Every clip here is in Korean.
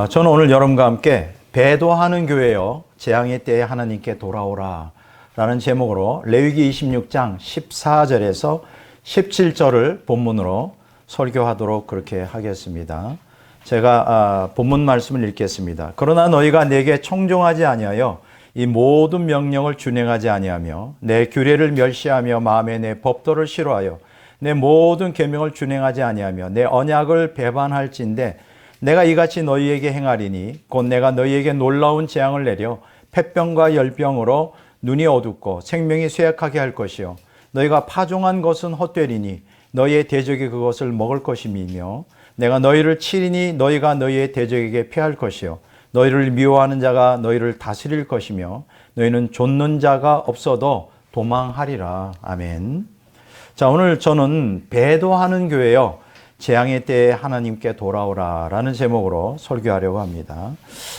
저는 오늘 여러분과 함께 배도하는 교회여 재앙의 때에 하나님께 돌아오라 라는 제목으로 레위기 26장 14절에서 17절을 본문으로 설교하도록 그렇게 하겠습니다. 제가 본문 말씀을 읽겠습니다. 그러나 너희가 내게 청종하지 아니하여 이 모든 명령을 준행하지 아니하며 내 규례를 멸시하며 마음에 내 법도를 싫어하여 내 모든 계명을 준행하지 아니하며 내 언약을 배반할진대 내가 이같이 너희에게 행하리니 곧 내가 너희에게 놀라운 재앙을 내려 폐병과 열병으로 눈이 어둡고 생명이 쇠약하게 할 것이요 너희가 파종한 것은 헛되리니 너희의 대적이 그것을 먹을 것임이며 내가 너희를 치리니 너희가 너희의 대적에게 패할 것이요 너희를 미워하는 자가 너희를 다스릴 것이며 너희는 좇는 자가 없어도 도망하리라. 아멘. 자, 오늘 저는 배도하는 교회여 재앙의 때에 하나님께 돌아오라 라는 제목으로 설교하려고 합니다.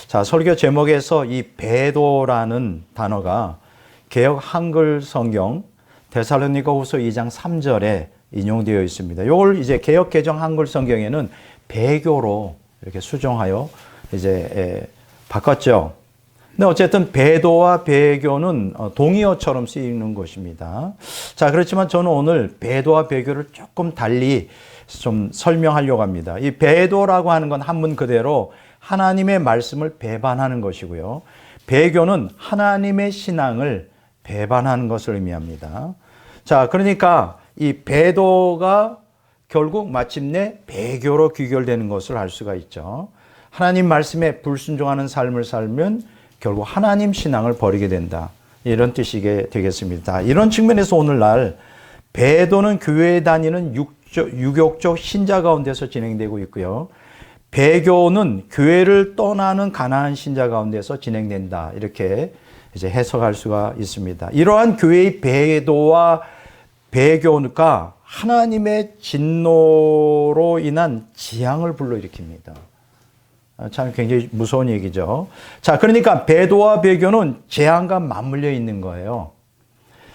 자, 설교 제목에서 이 배도라는 단어가 개역 한글 성경 데살로니가후서 2장 3절에 인용되어 있습니다. 이걸 이제 개역 개정 한글 성경에는 배교로 이렇게 수정하여 이제 바꿨죠. 근데 어쨌든 배도와 배교는 동의어처럼 쓰이는 것입니다. 자, 그렇지만 저는 오늘 배도와 배교를 조금 달리 좀 설명하려고 합니다. 이 배도라고 하는 건 한문 그대로 하나님의 말씀을 배반하는 것이고요. 배교는 하나님의 신앙을 배반하는 것을 의미합니다. 자, 그러니까 이 배도가 결국 마침내 배교로 귀결되는 것을 알 수가 있죠. 하나님 말씀에 불순종하는 삶을 살면 결국 하나님 신앙을 버리게 된다. 이런 뜻이 되겠습니다. 이런 측면에서 오늘날 배도는 교회에 다니는 유교적 신자 가운데서 진행되고 있고요. 배교는 교회를 떠나는 가난한 신자 가운데서 진행된다. 이렇게 이제 해석할 수가 있습니다. 이러한 교회의 배도와 배교가 하나님의 진노로 인한 재앙을 불러일으킵니다. 참 굉장히 무서운 얘기죠. 자, 그러니까 배도와 배교는 재앙과 맞물려 있는 거예요.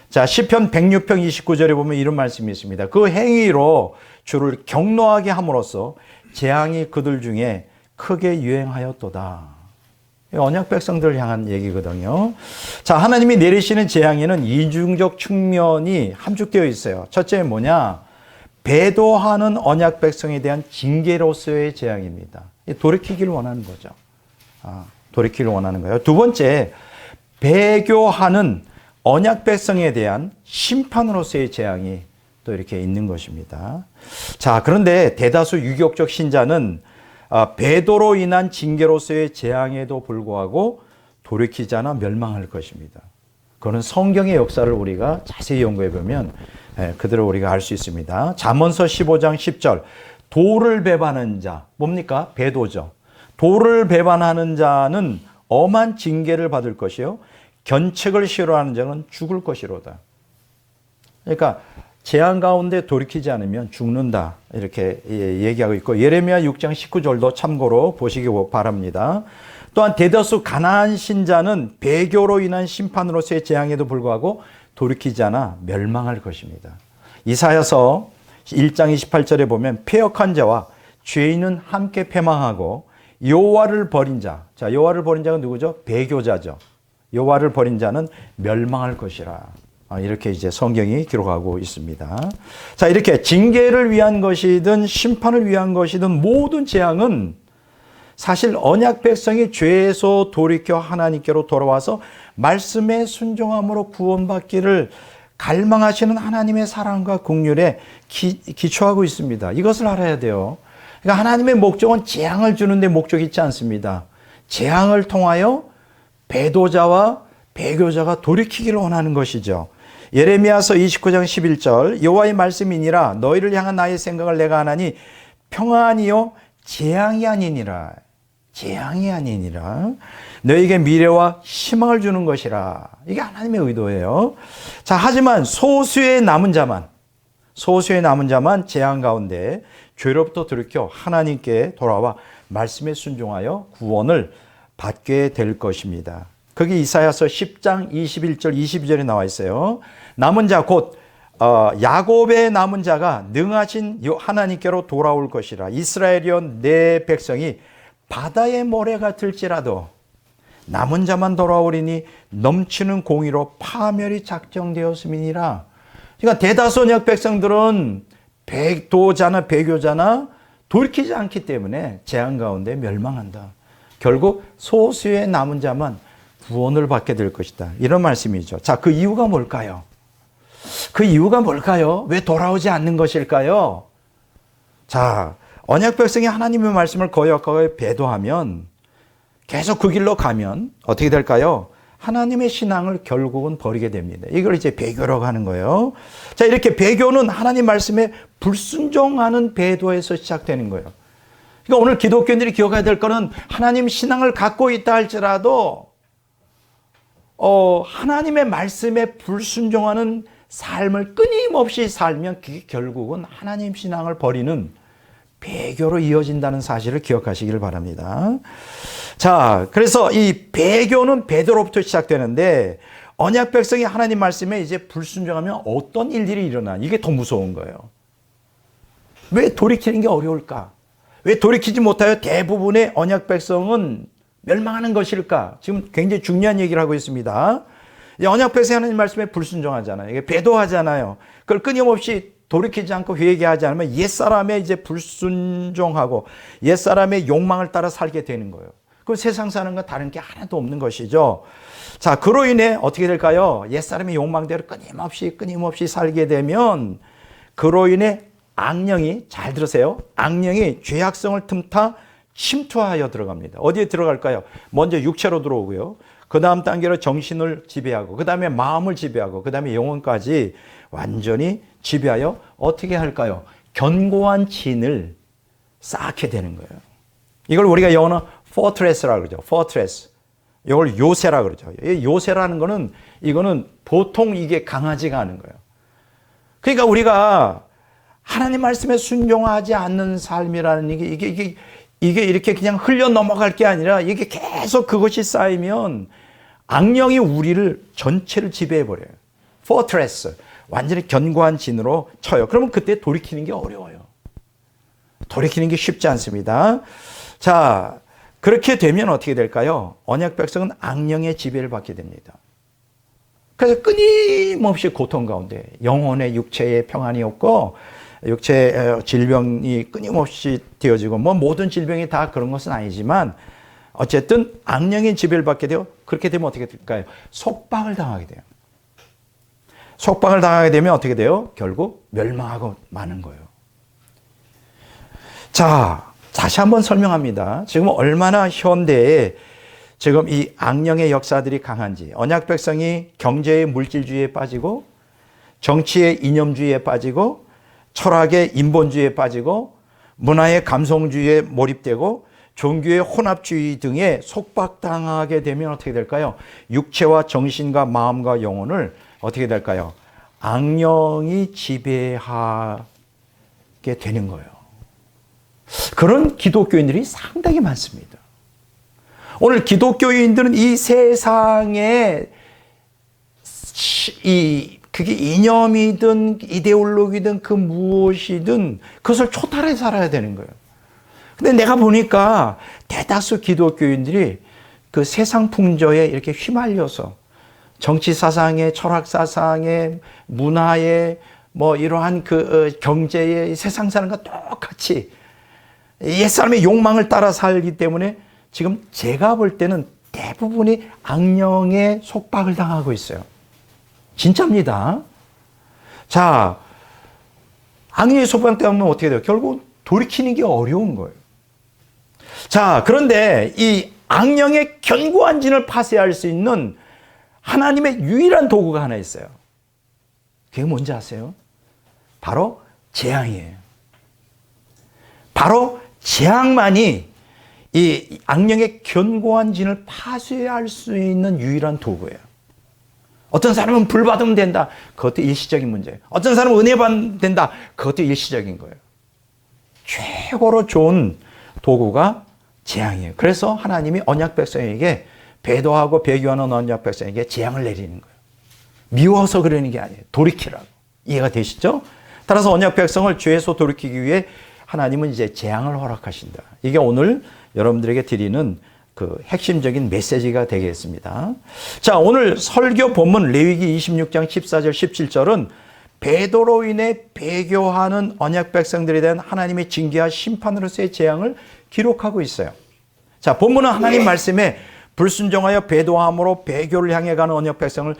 자, 시편 106편 29절에 보면 이런 말씀이 있습니다. 그 행위로 주를 경노하게 함으로써 재앙이 그들 중에 크게 유행하였도다. 언약 백성들을 향한 얘기거든요. 자, 하나님이 내리시는 재앙에는 이중적 측면이 함축되어 있어요. 첫째는 뭐냐? 배도하는 언약 백성에 대한 징계로서의 재앙입니다. 돌이키기를 원하는 거죠. 돌이키기를 원하는 거예요. 두 번째, 배교하는 언약 백성에 대한 심판으로서의 재앙이 또 이렇게 있는 것입니다. 자, 그런데 대다수 유교적 신자는 배도로 인한 징계로서의 재앙에도 불구하고 돌이키지 않아 멸망할 것입니다. 그거는 성경의 역사를 우리가 자세히 연구해 보면 그대로 우리가 알 수 있습니다. 잠언서 15장 10절 도를 배반하는 자, 뭡니까? 배도죠. 도를 배반하는 자는 엄한 징계를 받을 것이요 견책을 싫어하는 자는 죽을 것이로다. 그러니까 재앙 가운데 돌이키지 않으면 죽는다. 이렇게 얘기하고 있고 예레미야 6장 19절도 참고로 보시기 바랍니다. 또한 대다수 가난한 신자는 배교로 인한 심판으로서의 재앙에도 불구하고 돌이키지 않아 멸망할 것입니다. 이사야서 1장 28절에 보면 패역한 자와 죄인은 함께 패망하고 여호와를 버린 자. 자, 여호와를 버린 자가 누구죠? 배교자죠. 여호와를 버린 자는 멸망할 것이라. 이렇게 이제 성경이 기록하고 있습니다. 자, 이렇게 징계를 위한 것이든 심판을 위한 것이든 모든 재앙은 사실 언약 백성이 죄에서 돌이켜 하나님께로 돌아와서 말씀에 순종함으로 구원받기를 갈망하시는 하나님의 사랑과 긍휼에 기초하고 있습니다. 이것을 알아야 돼요. 그러니까 하나님의 목적은 재앙을 주는 데 목적이 있지 않습니다. 재앙을 통하여 배도자와 배교자가 돌이키기를 원하는 것이죠. 예레미야서 29장 11절 여호와의 말씀이니라 너희를 향한 나의 생각을 내가 하나니 평안이요 재앙이 아니니라. 재앙이 아니니라. 너희에게 미래와 희망을 주는 것이라. 이게 하나님의 의도예요. 자, 하지만 소수의 남은 자만 재앙 가운데 죄로부터 돌이켜 하나님께 돌아와 말씀에 순종하여 구원을 받게 될 것입니다. 거기 이사야서 10장 21절 22절에 나와 있어요. 남은 자 곧 야곱의 남은 자가 능하신 하나님께로 돌아올 것이라. 이스라엘이여 내 백성이 바다의 모래가 들지라도 남은 자만 돌아오리니 넘치는 공의로 파멸이 작정되었음이니라. 그러니까 대다수 언약 백성들은 배도자나 배교자나 돌이키지 않기 때문에 재앙 가운데 멸망한다. 결국 소수의 남은 자만 구원을 받게 될 것이다. 이런 말씀이죠. 자, 그 이유가 뭘까요? 그 이유가 뭘까요? 왜 돌아오지 않는 것일까요? 자, 언약 백성이 하나님의 말씀을 거역하고 배도하면 계속 그 길로 가면 어떻게 될까요? 하나님의 신앙을 결국은 버리게 됩니다. 이걸 이제 배교라고 하는 거예요. 자, 이렇게 배교는 하나님 말씀에 불순종하는 배도에서 시작되는 거예요. 그러니까 오늘 기독교인들이 기억해야 될 거는 하나님 신앙을 갖고 있다 할지라도 하나님의 말씀에 불순종하는 삶을 끊임없이 살면 그게 결국은 하나님 신앙을 버리는 배교로 이어진다는 사실을 기억하시길 바랍니다. 자, 그래서 이 배교는 배도로부터 시작되는데 언약 백성이 하나님 말씀에 이제 불순종하면 어떤 일들이 일어나? 이게 더 무서운 거예요. 왜 돌이키는 게 어려울까? 왜 돌이키지 못하여 대부분의 언약 백성은 멸망하는 것일까? 지금 굉장히 중요한 얘기를 하고 있습니다. 언약 백성이 하나님 말씀에 불순종하잖아요. 이게 배도하잖아요. 그걸 끊임없이 돌이키지 않고 회개하지 않으면 옛사람의 이제 불순종하고 옛사람의 욕망을 따라 살게 되는 거예요. 그럼 세상 사는 건 다른 게 하나도 없는 것이죠. 자, 그로 인해 어떻게 될까요? 옛사람의 욕망대로 끊임없이 살게 되면 그로 인해 악령이, 잘 들으세요. 악령이 죄악성을 틈타 침투하여 들어갑니다. 어디에 들어갈까요? 먼저 육체로 들어오고요. 그 다음 단계로 정신을 지배하고, 그 다음에 마음을 지배하고, 그 다음에 영혼까지 완전히 지배하여 어떻게 할까요? 견고한 진을 쌓게 되는 거예요. 이걸 우리가 영어로 fortress라고 그러죠. fortress. 이걸 요새라고 그러죠. 요새라는 거는 이거는 보통 이게 강하지가 않은 거예요. 그러니까 우리가 하나님 말씀에 순종하지 않는 삶이라는 이게 이렇게 그냥 흘려 넘어갈 게 아니라 이게 계속 그것이 쌓이면 악령이 우리를 전체를 지배해 버려요. fortress. 완전히 견고한 진으로 쳐요. 그러면 그때 돌이키는 게 어려워요. 돌이키는 게 쉽지 않습니다. 자, 그렇게 되면 어떻게 될까요? 언약 백성은 악령의 지배를 받게 됩니다. 그래서 끊임없이 고통 가운데 영혼의 육체의 평안이 없고 육체의 질병이 끊임없이 되어지고 뭐 모든 질병이 다 그런 것은 아니지만 어쨌든 악령의 지배를 받게 되고 그렇게 되면 어떻게 될까요? 속박을 당하게 돼요. 속박을 당하게 되면 어떻게 돼요? 결국 멸망하고 마는 거예요. 자, 다시 한번 설명합니다. 지금 얼마나 현대에 지금 이 악령의 역사들이 강한지, 언약 백성이 경제의 물질주의에 빠지고 정치의 이념주의에 빠지고 철학의 인본주의에 빠지고 문화의 감성주의에 몰입되고 종교의 혼합주의 등에 속박당하게 되면 어떻게 될까요? 육체와 정신과 마음과 영혼을 어떻게 될까요? 악령이 지배하게 되는 거예요. 그런 기독교인들이 상당히 많습니다. 오늘 기독교인들은 이 세상에 그게 이념이든 이데올로기든 그 무엇이든 그것을 초탈해 살아야 되는 거예요. 근데 내가 보니까 대다수 기독교인들이 그 세상 풍조에 이렇게 휘말려서 정치 사상에, 철학 사상에, 문화에, 뭐 이러한 그 경제에 세상 사는 것 똑같이 옛사람의 욕망을 따라 살기 때문에 지금 제가 볼 때는 대부분이 악령의 속박을 당하고 있어요. 진짜입니다. 자, 악령의 속박 때문에 어떻게 돼요? 결국 돌이키는 게 어려운 거예요. 자, 그런데 이 악령의 견고한 진을 파쇄할 수 있는 하나님의 유일한 도구가 하나 있어요. 그게 뭔지 아세요? 바로 재앙이에요. 바로 재앙만이 이 악령의 견고한 진을 파쇄할 수 있는 유일한 도구예요. 어떤 사람은 불 받으면 된다. 그것도 일시적인 문제예요. 어떤 사람은 은혜 받으면 된다. 그것도 일시적인 거예요. 최고로 좋은 도구가 재앙이에요. 그래서 하나님이 언약 백성에게 배도하고 배교하는 언약 백성에게 재앙을 내리는 거예요. 미워서 그러는 게 아니에요. 돌이키라고. 이해가 되시죠? 따라서 언약 백성을 죄에서 돌이키기 위해 하나님은 이제 재앙을 허락하신다. 이게 오늘 여러분들에게 드리는 그 핵심적인 메시지가 되겠습니다. 자, 오늘 설교 본문 레위기 26장 14절 17절은 베드로로 인해 배교하는 언약 백성들에 대한 하나님의 징계와 심판으로서의 재앙을 기록하고 있어요. 자, 본문은 하나님 말씀에 불순종하여 배도함으로 배교를 향해 가는 언약 백성을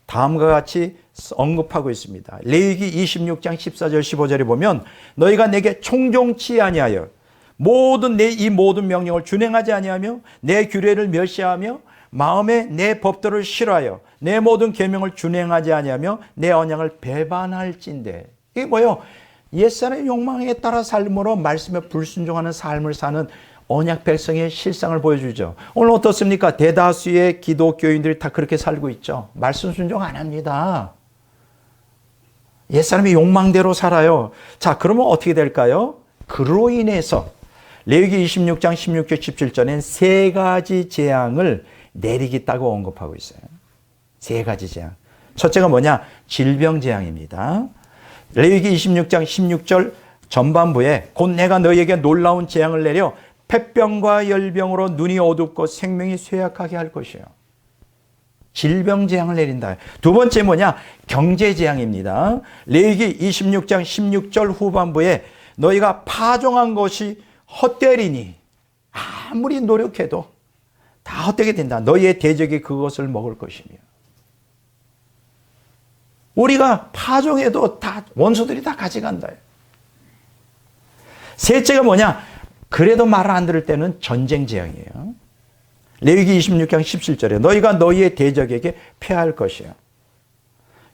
다음과 같이 언급하고 있습니다. 레위기 26장 14절 15절에 보면 너희가 내게 청종치 아니하여 모든 이 모든 명령을 준행하지 아니하며 내 규례를 멸시하며 마음에 내 법도를 싫어하여 내 모든 계명을 준행하지 아니하며 내 언약을 배반할진대. 이게 뭐예요? 옛사람의 욕망에 따라 삶으로 말씀에 불순종하는 삶을 사는 언약 백성의 실상을 보여주죠. 오늘 어떻습니까? 대다수의 기독교인들이 다 그렇게 살고 있죠. 말씀 순종 안 합니다. 옛사람의 욕망대로 살아요. 자, 그러면 어떻게 될까요? 그로 인해서 레위기 26장 16절 17절엔 세 가지 재앙을 내리겠다고 언급하고 있어요. 세 가지 재앙. 첫째가 뭐냐? 질병 재앙입니다. 레위기 26장 16절 전반부에 곧 내가 너희에게 놀라운 재앙을 내려 폐병과 열병으로 눈이 어둡고 생명이 쇠약하게 할 것이에요. 질병 재앙을 내린다. 두 번째 뭐냐? 경제 재앙입니다. 레위기 26장 16절 후반부에 너희가 파종한 것이 헛되리니 아무리 노력해도 다 헛되게 된다. 너희의 대적이 그것을 먹을 것이며. 우리가 파종해도 다 원수들이 다 가져간다. 셋째가 뭐냐? 그래도 말을 안 들을 때는 전쟁 재앙이에요. 레위기 26장 17절에 너희가 너희의 대적에게 패할 것이야.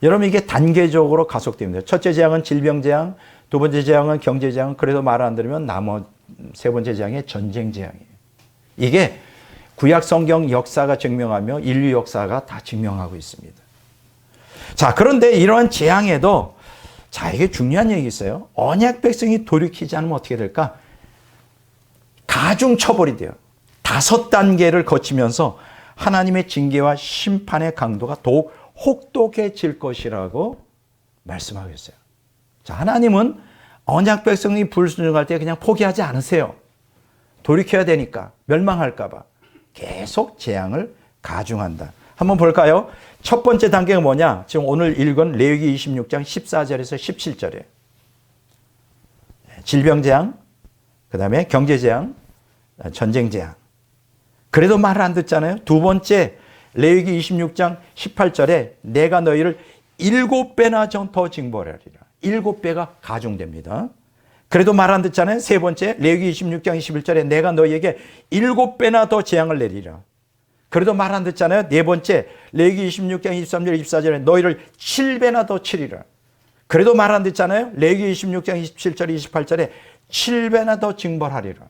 여러분 이게 단계적으로 가속됩니다. 첫째 재앙은 질병 재앙, 두 번째 재앙은 경제 재앙, 그래도 말을 안 들으면 세 번째 재앙이 전쟁 재앙이에요. 이게 구약 성경 역사가 증명하며 인류 역사가 다 증명하고 있습니다. 자, 그런데 이러한 재앙에도 자, 이게 중요한 얘기 있어요. 언약 백성이 돌이키지 않으면 어떻게 될까? 가중 처벌이 돼요. 5단계를 거치면서 하나님의 징계와 심판의 강도가 더욱 혹독해질 것이라고 말씀하고 있어요. 자, 하나님은 언약 백성이 불순종할 때 그냥 포기하지 않으세요. 돌이켜야 되니까, 멸망할까 봐 계속 재앙을 가중한다. 한번 볼까요? 첫 번째 단계가 뭐냐? 지금 오늘 읽은 레위기 26장 14절에서 17절에 질병 재앙, 그 다음에 경제 재앙, 전쟁 재앙. 그래도 말을 안 듣잖아요. 두 번째 레위기 26장 18절에 내가 너희를 7배나 더 징벌하리라. 7배가 가중됩니다. 그래도 말 안 듣잖아요. 세 번째 레위기 26장 21절에 내가 너희에게 7배나 더 재앙을 내리라. 그래도 말 안 듣잖아요. 네 번째 레위기 26장 23절 24절에 너희를 7배나 더 치리라. 그래도 말 안 듣잖아요. 레위기 26장 27절 28절에 7배나 더 징벌하리라.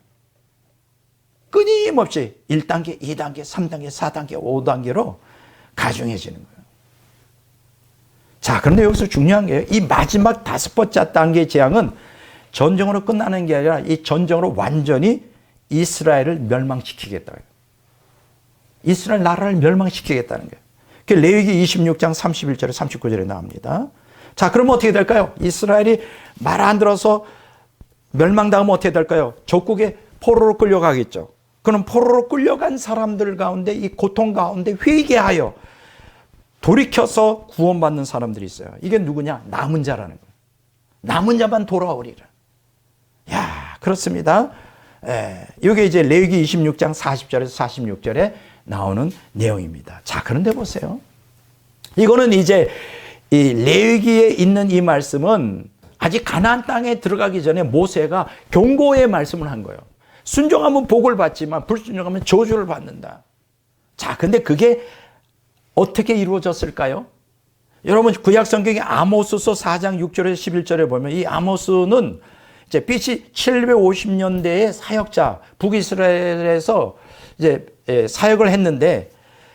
끊임없이 1단계, 2단계, 3단계, 4단계, 5단계로 가중해지는 거예요. 자, 그런데 여기서 중요한 게요. 이 마지막 5번째 단계의 재앙은 전쟁으로 끝나는 게 아니라 이 전쟁으로 완전히 이스라엘을 멸망시키겠다. 이스라엘 나라를 멸망시키겠다는 거예요. 그 레위기 26장 31절에 39절에 나옵니다. 자, 그러면 어떻게 될까요? 이스라엘이 말 안 들어서 멸망당하면 어떻게 될까요? 적국에 포로로 끌려가겠죠. 그럼 포로로 끌려간 사람들 가운데 이 고통 가운데 회개하여 돌이켜서 구원받는 사람들이 있어요. 이게 누구냐? 남은 자라는 거예요. 남은 자만 돌아오리라. 야, 그렇습니다. 이게 이제 레위기 26장 40절에서 46절에 나오는 내용입니다. 자, 그런데 보세요. 이거는 이제 이 레위기에 있는 이 말씀은 아직 가나안 땅에 들어가기 전에 모세가 경고의 말씀을 한 거예요. 순종하면 복을 받지만 불순종하면 저주를 받는다. 자, 근데 그게 어떻게 이루어졌을까요? 여러분 구약 성경의 아모스서 4장 6절에서 11절에 보면 이 아모스는 이제 BC 750년대의 사역자 북이스라엘에서 이제 사역을 했는데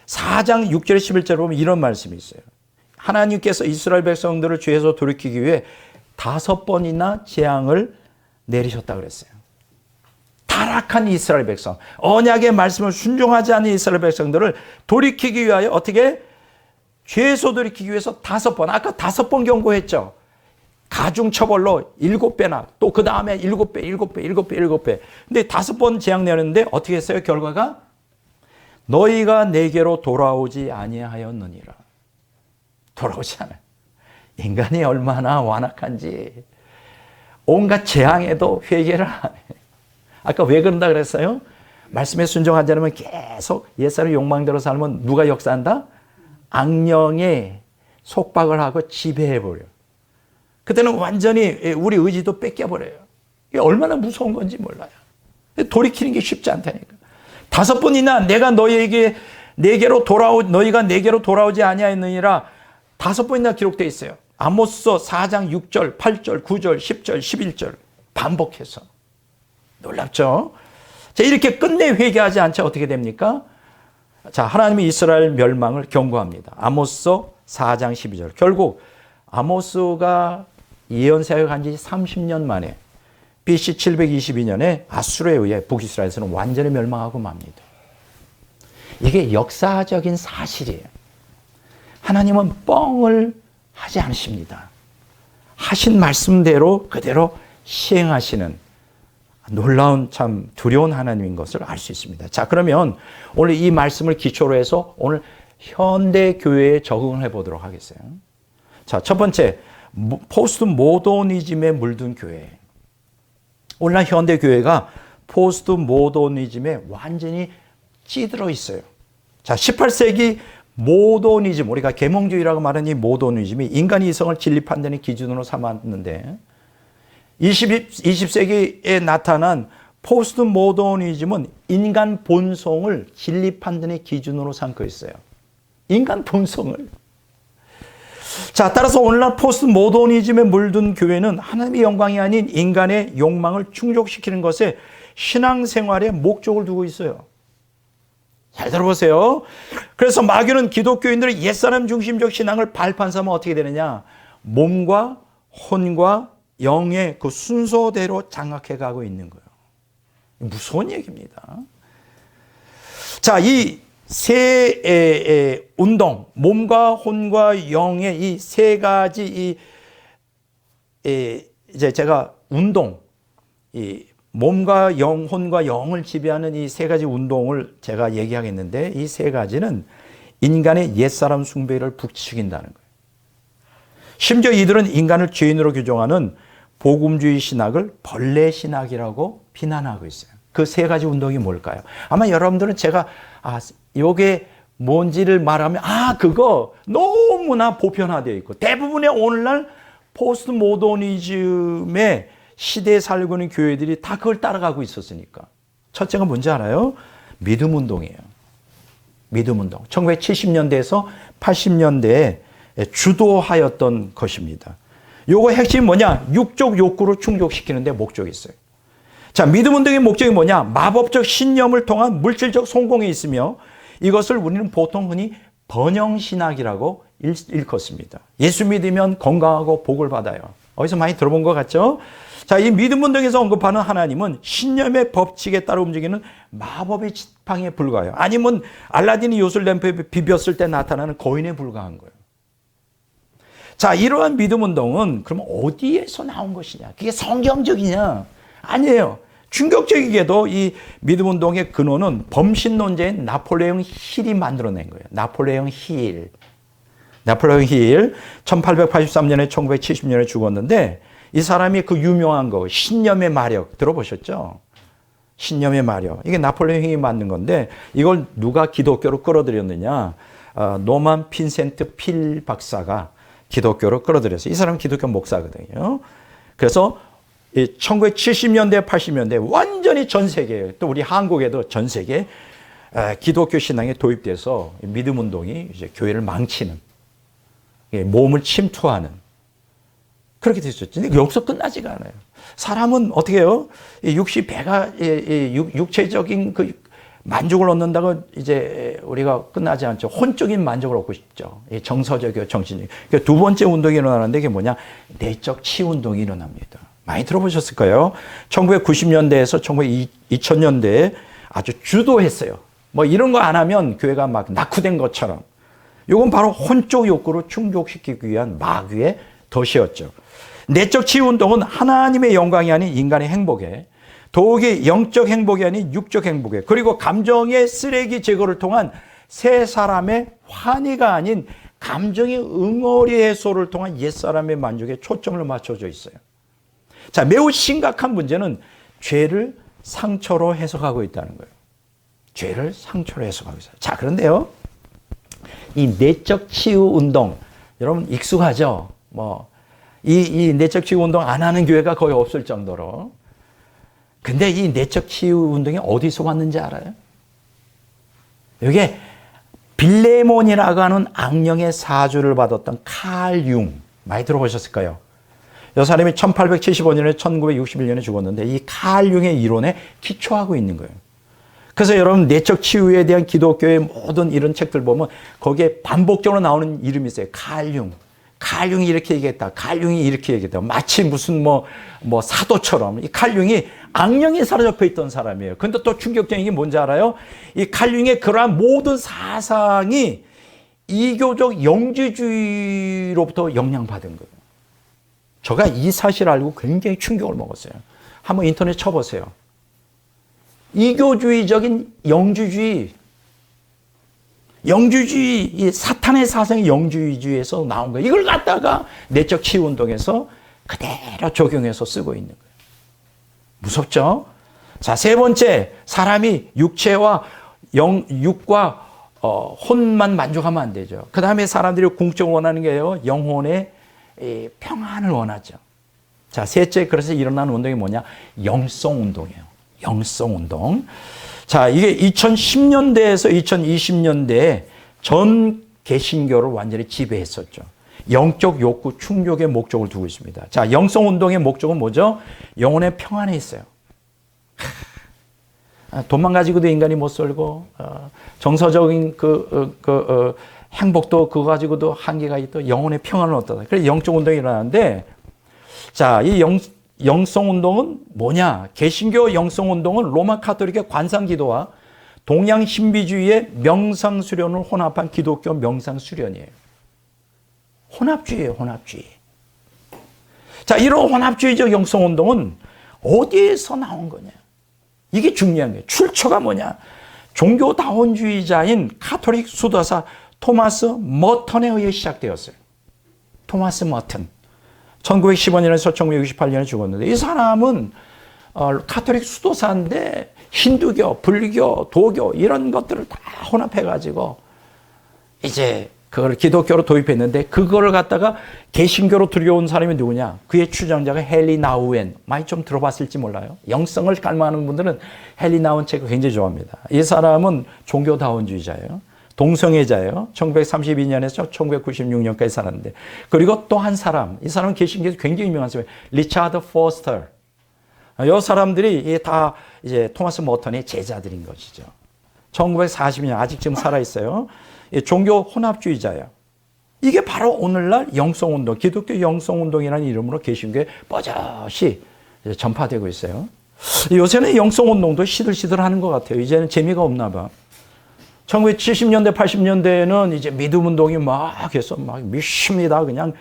4장 6절 11절에 보면 이런 말씀이 있어요. 하나님께서 이스라엘 백성들을 죄에서 돌이키기 위해 5번이나 재앙을 내리셨다 그랬어요. 타락한 이스라엘 백성, 언약의 말씀을 순종하지 않은 이스라엘 백성들을 돌이키기 위하여 어떻게? 죄에서 돌이키기 위해서 5번, 아까 5번 경고했죠. 가중처벌로 7배나 또 그 다음에 7배, 7배, 7배, 7배. 근데 5번 재앙 내렸는데 어떻게 했어요? 결과가 너희가 내게로 돌아오지 아니하였느니라. 돌아오지 않아요. 인간이 얼마나 완악한지 온갖 재앙에도 회개를 안 해요. 아까 왜 그런다 그랬어요? 말씀에 순종하지 않으면 계속 옛사람 욕망대로 살면 누가 역사한다? 악령에 속박을 하고 지배해버려요. 그때는 완전히 우리 의지도 뺏겨버려요. 이게 얼마나 무서운 건지 몰라요. 돌이키는 게 쉽지 않다니까. 5번이나 내가 너희가 내게로 돌아오지 아니하였느니라 5번이나 기록되어 있어요. 아모스 4장 6절, 8절, 9절, 10절, 11절 반복해서. 놀랍죠? 자, 이렇게 끝내 회개하지 않자 어떻게 됩니까? 자, 하나님이 이스라엘 멸망을 경고합니다. 아모스 4장 12절. 결국 아모스가 예언 사역한 지 30년 만에 BC 722년에 아수르에 의해 북이스라엘에서는 완전히 멸망하고 맙니다. 이게 역사적인 사실이에요. 하나님은 뻥을 하지 않으십니다. 하신 말씀대로 그대로 시행하시는 놀라운 참 두려운 하나님인 것을 알 수 있습니다. 자, 그러면 오늘 이 말씀을 기초로 해서 오늘 현대 교회에 적응을 해보도록 하겠어요. 자, 첫 번째, 포스트 모더니즘에 물든 교회. 오늘날 현대 교회가 포스트 모더니즘에 완전히 찌들어 있어요. 자, 18세기 모더니즘, 우리가 계몽주의라고 말하는 이 모더니즘이 인간의 이성을 진리 판단의 기준으로 삼았는데 20세기에 나타난 포스트 모더니즘은 인간 본성을 진리 판단의 기준으로 삼고 있어요. 인간 본성을. 자, 따라서 오늘날 포스트 모더니즘에 물든 교회는 하나님의 영광이 아닌 인간의 욕망을 충족시키는 것에 신앙생활에 목적을 두고 있어요. 잘 들어보세요. 그래서 마귀는 기독교인들의 옛사람 중심적 신앙을 발판 삼아 어떻게 되느냐. 몸과 혼과 영의 그 순서대로 장악해 가고 있는 거예요. 무서운 얘기입니다. 자, 이 세 운동, 몸과 혼과 영의 이 세 가지 이제 제가 운동, 이 몸과 혼과 영을 지배하는 이 세 가지 운동을 제가 얘기하겠는데 이 세 가지는 인간의 옛사람 숭배를 부추긴다는 거예요. 심지어 이들은 인간을 죄인으로 규정하는 복음주의 신학을 벌레 신학이라고 비난하고 있어요. 그 세 가지 운동이 뭘까요? 아마 여러분들은 제가 이게 뭔지를 말하면 그거 너무나 보편화되어 있고 대부분의 오늘날 포스트 모더니즘의 시대에 살고 있는 교회들이 다 그걸 따라가고 있었으니까. 첫째가 뭔지 알아요? 믿음 운동이에요. 믿음 운동. 1970년대에서 80년대에 주도하였던 것입니다. 요거 핵심이 뭐냐? 육적 욕구를 충족시키는 데 목적이 있어요. 자, 믿음 운동의 목적이 뭐냐? 마법적 신념을 통한 물질적 성공이 있으며 이것을 우리는 보통 흔히 번영신학이라고 일컫습니다. 예수 믿으면 건강하고 복을 받아요. 어디서 많이 들어본 것 같죠? 자, 이 믿음 운동에서 언급하는 하나님은 신념의 법칙에 따라 움직이는 마법의 지팡이에 불과해요. 아니면 알라딘이 요술 램프에 비볐을 때 나타나는 거인에 불과한 거예요. 자, 이러한 믿음 운동은 그럼 어디에서 나온 것이냐? 그게 성경적이냐? 아니에요. 충격적이게도 이 믿음 운동의 근원은 범신론자인 나폴레옹 힐이 만들어낸 거예요. 나폴레옹 힐. 1883년에 1970년에 죽었는데 이 사람이 그 유명한 거 신념의 마력 들어보셨죠? 신념의 마력. 이게 나폴레옹 힐이 만든 건데 이걸 누가 기독교로 끌어들였느냐? 노만 빈센트 필 박사가 기독교로 끌어들였어요. 이 사람은 기독교 목사거든요. 그래서 1970년대, 80년대 완전히 전 세계에 또 우리 한국에도 전 세계 기독교 신앙에 도입돼서 믿음 운동이 이제 교회를 망치는 몸을 침투하는 그렇게 됐었죠. 근데 여기서 끝나지가 않아요. 사람은 어떻게 해요? 육체적인 그 만족을 얻는다고 이제 우리가 끝나지 않죠. 혼적인 만족을 얻고 싶죠. 정서적이고 정신적이고. 그러니까 두 번째 운동이 일어나는데 이게 뭐냐? 내적 치유 운동이 일어납니다. 많이 들어보셨을 거예요. 1990년대에서 2000년대에 아주 주도했어요. 뭐 이런 거 안 하면 교회가 막 낙후된 것처럼. 이건 바로 혼적 욕구를 충족시키기 위한 마귀의 덫이었죠. 내적 치유 운동은 하나님의 영광이 아닌 인간의 행복에, 더욱이 영적 행복이 아닌 육적 행복에, 그리고 감정의 쓰레기 제거를 통한 새 사람의 환희가 아닌 감정의 응어리 해소를 통한 옛사람의 만족에 초점을 맞춰져 있어요. 자, 매우 심각한 문제는 죄를 상처로 해석하고 있다는 거예요. 죄를 상처로 해석하고 있어요. 자, 그런데요, 이 내적 치유 운동, 여러분 익숙하죠? 이 내적 치유 운동 안 하는 교회가 거의 없을 정도로. 근데 이 내적 치유 운동이 어디서 왔는지 알아요? 이게 빌레몬이라고 하는 악령의 사주를 받았던 칼 융, 많이 들어보셨을 거예요. 이 사람이 1875년에 1961년에 죽었는데 이 칼 융의 이론에 기초하고 있는 거예요. 그래서 여러분 내적 치유에 대한 기독교의 모든 이런 책들 보면 거기에 반복적으로 나오는 이름이 있어요. 칼 융. 칼 융이 이렇게 얘기했다. 칼 융이 이렇게 얘기했다. 마치 무슨 사도처럼. 이 칼 융이 악령에 사로잡혀 있던 사람이에요. 근데 또 충격적인 게 뭔지 알아요? 이 칼 융의 그러한 모든 사상이 이교적 영지주의로부터 영향받은 거예요. 제가 이 사실을 알고 굉장히 충격을 먹었어요. 한번 인터넷 쳐보세요. 이교주의적인 영주주의, 이 사탄의 사상이 영주주의에서 나온 거예요. 이걸 갖다가 내적 치유 운동에서 그대로 적용해서 쓰고 있는 거예요. 무섭죠? 자, 세 번째, 사람이 육과 혼만 만족하면 안 되죠. 그 다음에 사람들이 궁극적으로 원하는 게요, 영혼의 평안을 원하죠. 자, 셋째, 그래서 일어나는 운동이 뭐냐? 영성 운동이에요. 영성 운동. 자, 이게 2010년대에서 2020년대에 전 개신교를 완전히 지배했었죠. 영적 욕구 충족의 목적을 두고 있습니다. 자, 영성 운동의 목적은 뭐죠? 영혼의 평안에 있어요. 돈만 가지고도 인간이 못 살고, 정서적인 행복도 그거 가지고도 한계가 있고, 영혼의 평안을 얻다. 그래서 영적 운동이 일어나는데, 자, 이 영성 운동은 뭐냐? 개신교 영성 운동은 로마 카톨릭의 관상 기도와 동양 신비주의의 명상 수련을 혼합한 기독교 명상 수련이에요. 혼합주의예요, 혼합주의. 자, 이런 혼합주의적 영성 운동은 어디에서 나온 거냐? 이게 중요한 거예요. 출처가 뭐냐? 종교다원주의자인 카톨릭 수도사 토마스 머턴에 의해 시작되었어요. 토마스 머턴. 1915년에서 1968년에 죽었는데 이 사람은 카톨릭 수도사인데 힌두교, 불교, 도교 이런 것들을 다 혼합해가지고 이제 그걸 기독교로 도입했는데 그거를 갖다가 개신교로 들여온 사람이 누구냐? 그의 추장자가 헨리 나우엔. 많이 좀 들어봤을지 몰라요. 영성을 갈망하는 분들은 헨리 나우엔 책을 굉장히 좋아합니다. 이 사람은 종교다원주의자예요. 동성애자예요. 1932년에서 1996년까지 살았는데. 그리고 또 한 사람, 이 사람은 개신교에서 굉장히 유명한 사람이에요. 리차드 포스터. 이 사람들이 다 이제 토마스 머턴의 제자들인 것이죠. 1940년, 아직 지금 살아있어요. 종교 혼합주의자예요. 이게 바로 오늘날 영성운동, 기독교 영성운동이라는 이름으로 개신교에 뻗어시 전파되고 있어요. 요새는 영성운동도 시들시들하는 것 같아요. 이제는 재미가 없나 봐. 1970년대, 80년대에는 이제 믿음 운동이 막 해서 막 믿습니다. 그냥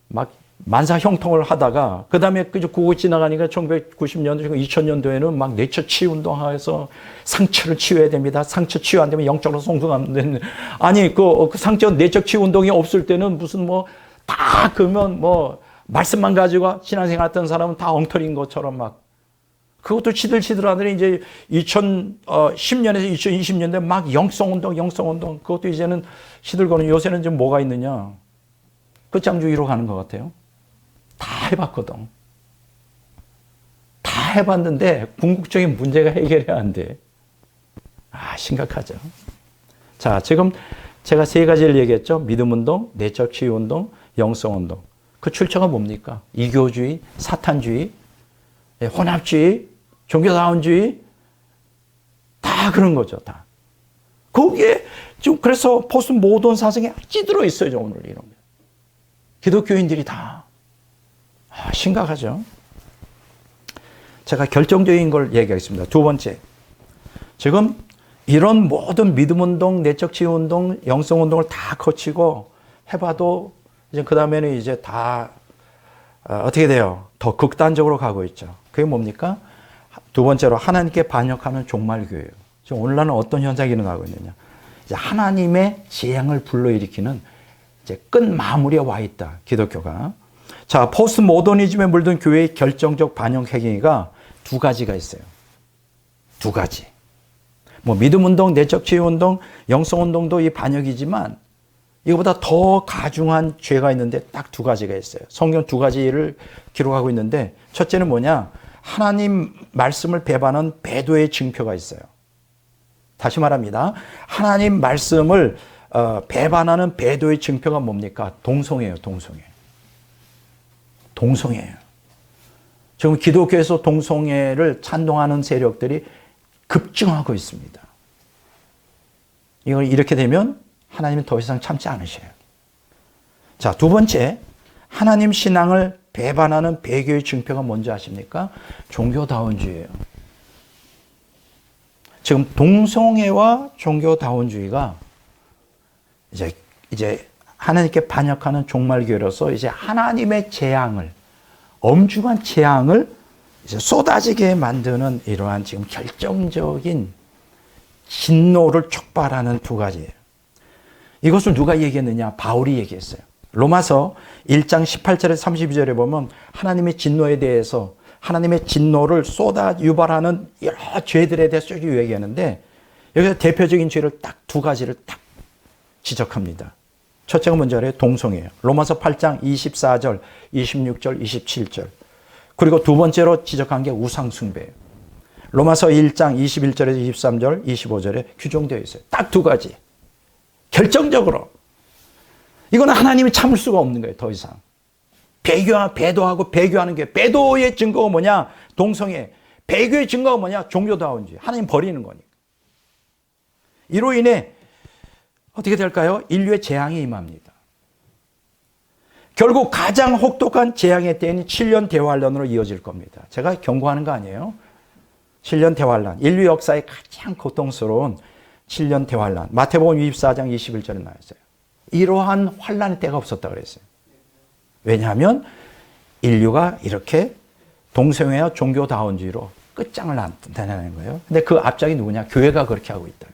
막 만사 형통을 하다가, 그 다음에 그거 지나가니까 1990년도, 2000년도에는 막 내처 치유 운동하면서 상처를 치유해야 됩니다. 상처 치유 안 되면 영적으로 성숙하면 되는. 아니, 그 상처, 내적 치유 운동이 없을 때는 무슨 다 그러면 말씀만 가지고 신앙생활 했던 사람은 다 엉터리인 것처럼 막. 그것도 시들시들하더니 이제 2010년에서 2020년대 막 영성운동. 그것도 이제는 시들거는 요새는 좀 뭐가 있느냐. 끝장주의로 가는 것 같아요. 다 해봤거든. 다 해봤는데 궁극적인 문제가 해결이 안 돼. 심각하죠. 자, 지금 제가 세 가지를 얘기했죠. 믿음운동, 내적 치유운동, 영성운동. 그 출처가 뭡니까? 이교주의, 사탄주의, 혼합주의, 종교다원주의, 다 그런 거죠, 다. 거기에 지금 그래서 포스트 모던 사상에 찌들어 있어요, 오늘 이런 게. 기독교인들이 다. 심각하죠. 제가 결정적인 걸 얘기하겠습니다. 두 번째. 지금 이런 모든 믿음운동, 내적 치유운동, 영성운동을 다 거치고 해봐도 이제 그 다음에는 이제 다 어떻게 돼요? 더 극단적으로 가고 있죠. 그게 뭡니까? 두 번째로 하나님께 반역하는 종말교회예요. 지금 오늘날은 어떤 현상이 일어나고 있느냐? 이제 하나님의 재앙을 불러일으키는 이제 끝 마무리에 와 있다. 기독교가. 자, 포스트 모더니즘에 물든 교회의 결정적 반역 행위가 두 가지가 있어요. 두 가지. 뭐 믿음 운동, 내적 치유 운동, 영성 운동도 이 반역이지만 이거보다 더 가중한 죄가 있는데 딱 두 가지가 있어요. 성경 두 가지를 기록하고 있는데 첫째는 뭐냐? 하나님 말씀을 배반한 배도의 징표가 있어요. 다시 말합니다. 하나님 말씀을 배반하는 배도의 징표가 뭡니까? 동성애예요. 동성애예요. 지금 기독교에서 동성애를 찬동하는 세력들이 급증하고 있습니다. 이걸 이렇게 되면 하나님은 더 이상 참지 않으셔요. 자, 두 번째, 하나님 신앙을 배반하는 배교의 증표가 뭔지 아십니까? 종교다원주의예요. 지금 동성애와 종교다원주의가 이제 하나님께 반역하는 종말교회로서 이제 하나님의 재앙을, 엄중한 재앙을 이제 쏟아지게 만드는 이러한 지금 결정적인 진노를 촉발하는 두 가지예요. 이것을 누가 얘기했느냐? 바울이 얘기했어요. 로마서 1장 18절에 32절에 보면 하나님의 진노에 대해서 하나님의 진노를 쏟아 유발하는 여러 죄들에 대해서 쭉 얘기하는데 여기서 대표적인 죄를 딱 두 가지를 딱 지적합니다. 첫째가 뭔지 알아요? 동성애예요. 로마서 8장 24절, 26절, 27절. 그리고 두 번째로 지적한 게 우상숭배예요. 로마서 1장 21절에서 23절, 25절에 규정되어 있어요. 딱 두 가지. 결정적으로. 이거는 하나님이 참을 수가 없는 거예요. 더 이상. 배도하고 배교하는 게 배도의 증거가 뭐냐? 동성애. 배교의 증거가 뭐냐? 종교다운주의. 하나님 버리는 거니까. 이로 인해 어떻게 될까요? 인류의 재앙이 임합니다. 결국 가장 혹독한 재앙의 때는 7년 대환란으로 이어질 겁니다. 제가 경고하는 거 아니에요. 7년 대환란. 인류 역사의 가장 고통스러운 7년 대환란. 마태복음 24장 21절에 나와 있어요. 이러한 환란의 때가 없었다 그랬어요. 왜냐하면 인류가 이렇게 동성애와 종교다원주의로 끝장을 나타내는 거예요. 근데 그 앞장이 누구냐? 교회가 그렇게 하고 있다.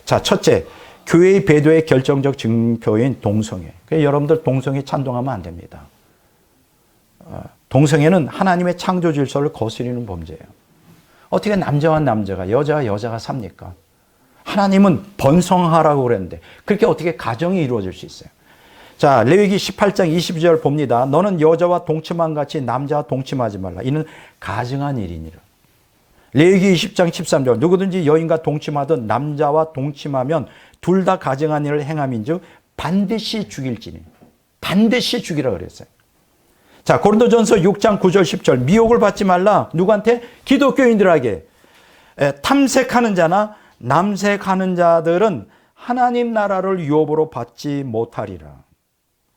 자, 첫째, 교회의 배도의 결정적 증표인 동성애. 그래서 여러분들 동성애 찬동하면 안 됩니다. 동성애는 하나님의 창조 질서를 거스르는 범죄예요. 어떻게 남자와 남자가, 여자와 여자가 삽니까? 하나님은 번성하라고 그랬는데 그렇게 어떻게 가정이 이루어질 수 있어요? 자, 레위기 18장 22절 봅니다. 너는 여자와 동침한 같이 남자와 동침하지 말라. 이는 가증한 일이니라. 레위기 20장 13절 누구든지 여인과 동침하든 남자와 동침하면 둘 다 가증한 일을 행함인즉 반드시 죽일지니. 반드시 죽이라 그랬어요. 자, 고린도전서 6장 9절 10절 미혹을 받지 말라. 누구한테? 기독교인들에게. 탐색하는 자나 남색하는 자들은 하나님 나라를 유업으로 받지 못하리라.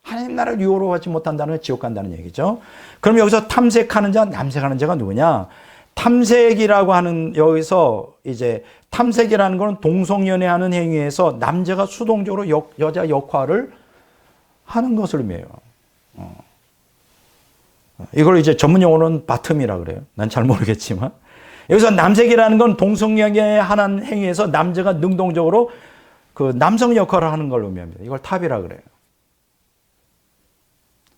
하나님 나라를 유업으로 받지 못한다는 건 지옥 간다는 얘기죠. 그럼 여기서 탐색하는 자, 남색하는 자가 누구냐? 탐색이라고 하는 여기서 이제 탐색이라는 것은 동성연애하는 행위에서 남자가 수동적으로 여자 역할을 하는 것을 의미해요. 이걸 이제 전문 용어로는 바텀이라 그래요. 난 잘 모르겠지만. 여기서 남색이라는 건 동성연애하는 행위에서 남자가 능동적으로 그 남성 역할을 하는 걸 의미합니다. 이걸 탑이라 그래요.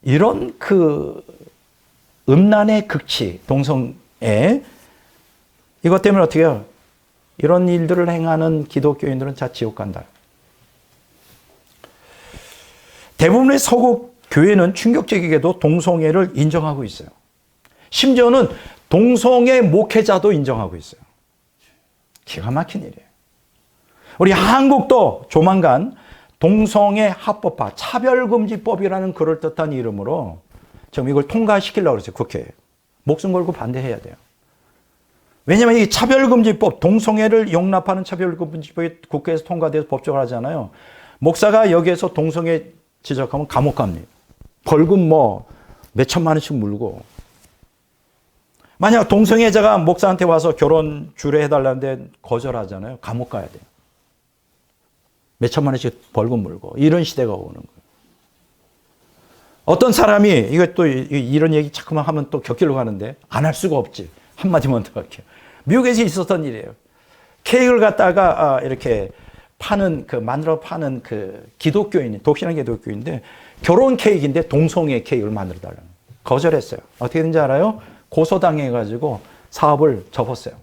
이런 그 음란의 극치, 동성애, 이것 때문에 어떻게 해요? 이런 일들을 행하는 기독교인들은 다 지옥 간다. 대부분의 서구 교회는 충격적이게도 동성애를 인정하고 있어요. 심지어는 동성애 목회자도 인정하고 있어요. 기가 막힌 일이에요. 우리 한국도 조만간 동성애 합법화, 차별금지법이라는 그럴듯한 이름으로 지금 이걸 통과시키려고 그랬어요. 국회에. 목숨 걸고 반대해야 돼요. 왜냐하면 이 차별금지법, 동성애를 용납하는 차별금지법이 국회에서 통과돼서 법적으로 하잖아요. 목사가 여기에서 동성애 지적하면 감옥 갑니다. 벌금 뭐 몇천만 원씩 물고. 만약 동성애자가 목사한테 와서 결혼 주례해달라는데 거절하잖아요. 감옥 가야 돼요. 몇천만 원씩 벌금 물고. 이런 시대가 오는 거예요. 어떤 사람이 이것도 이런 얘기 자꾸만 하면 또 격길로 가는데 안 할 수가 없지. 한마디만 더 할게요. 미국에서 있었던 일이에요. 케이크를 갖다가 이렇게 만들어 파는 그 기독교인, 독실한 기독교인데 결혼 케이크인데 동성애 케이크를 만들어 달라는 거예요. 거절했어요. 어떻게 된지 알아요? 고소당해가지고 사업을 접었어요.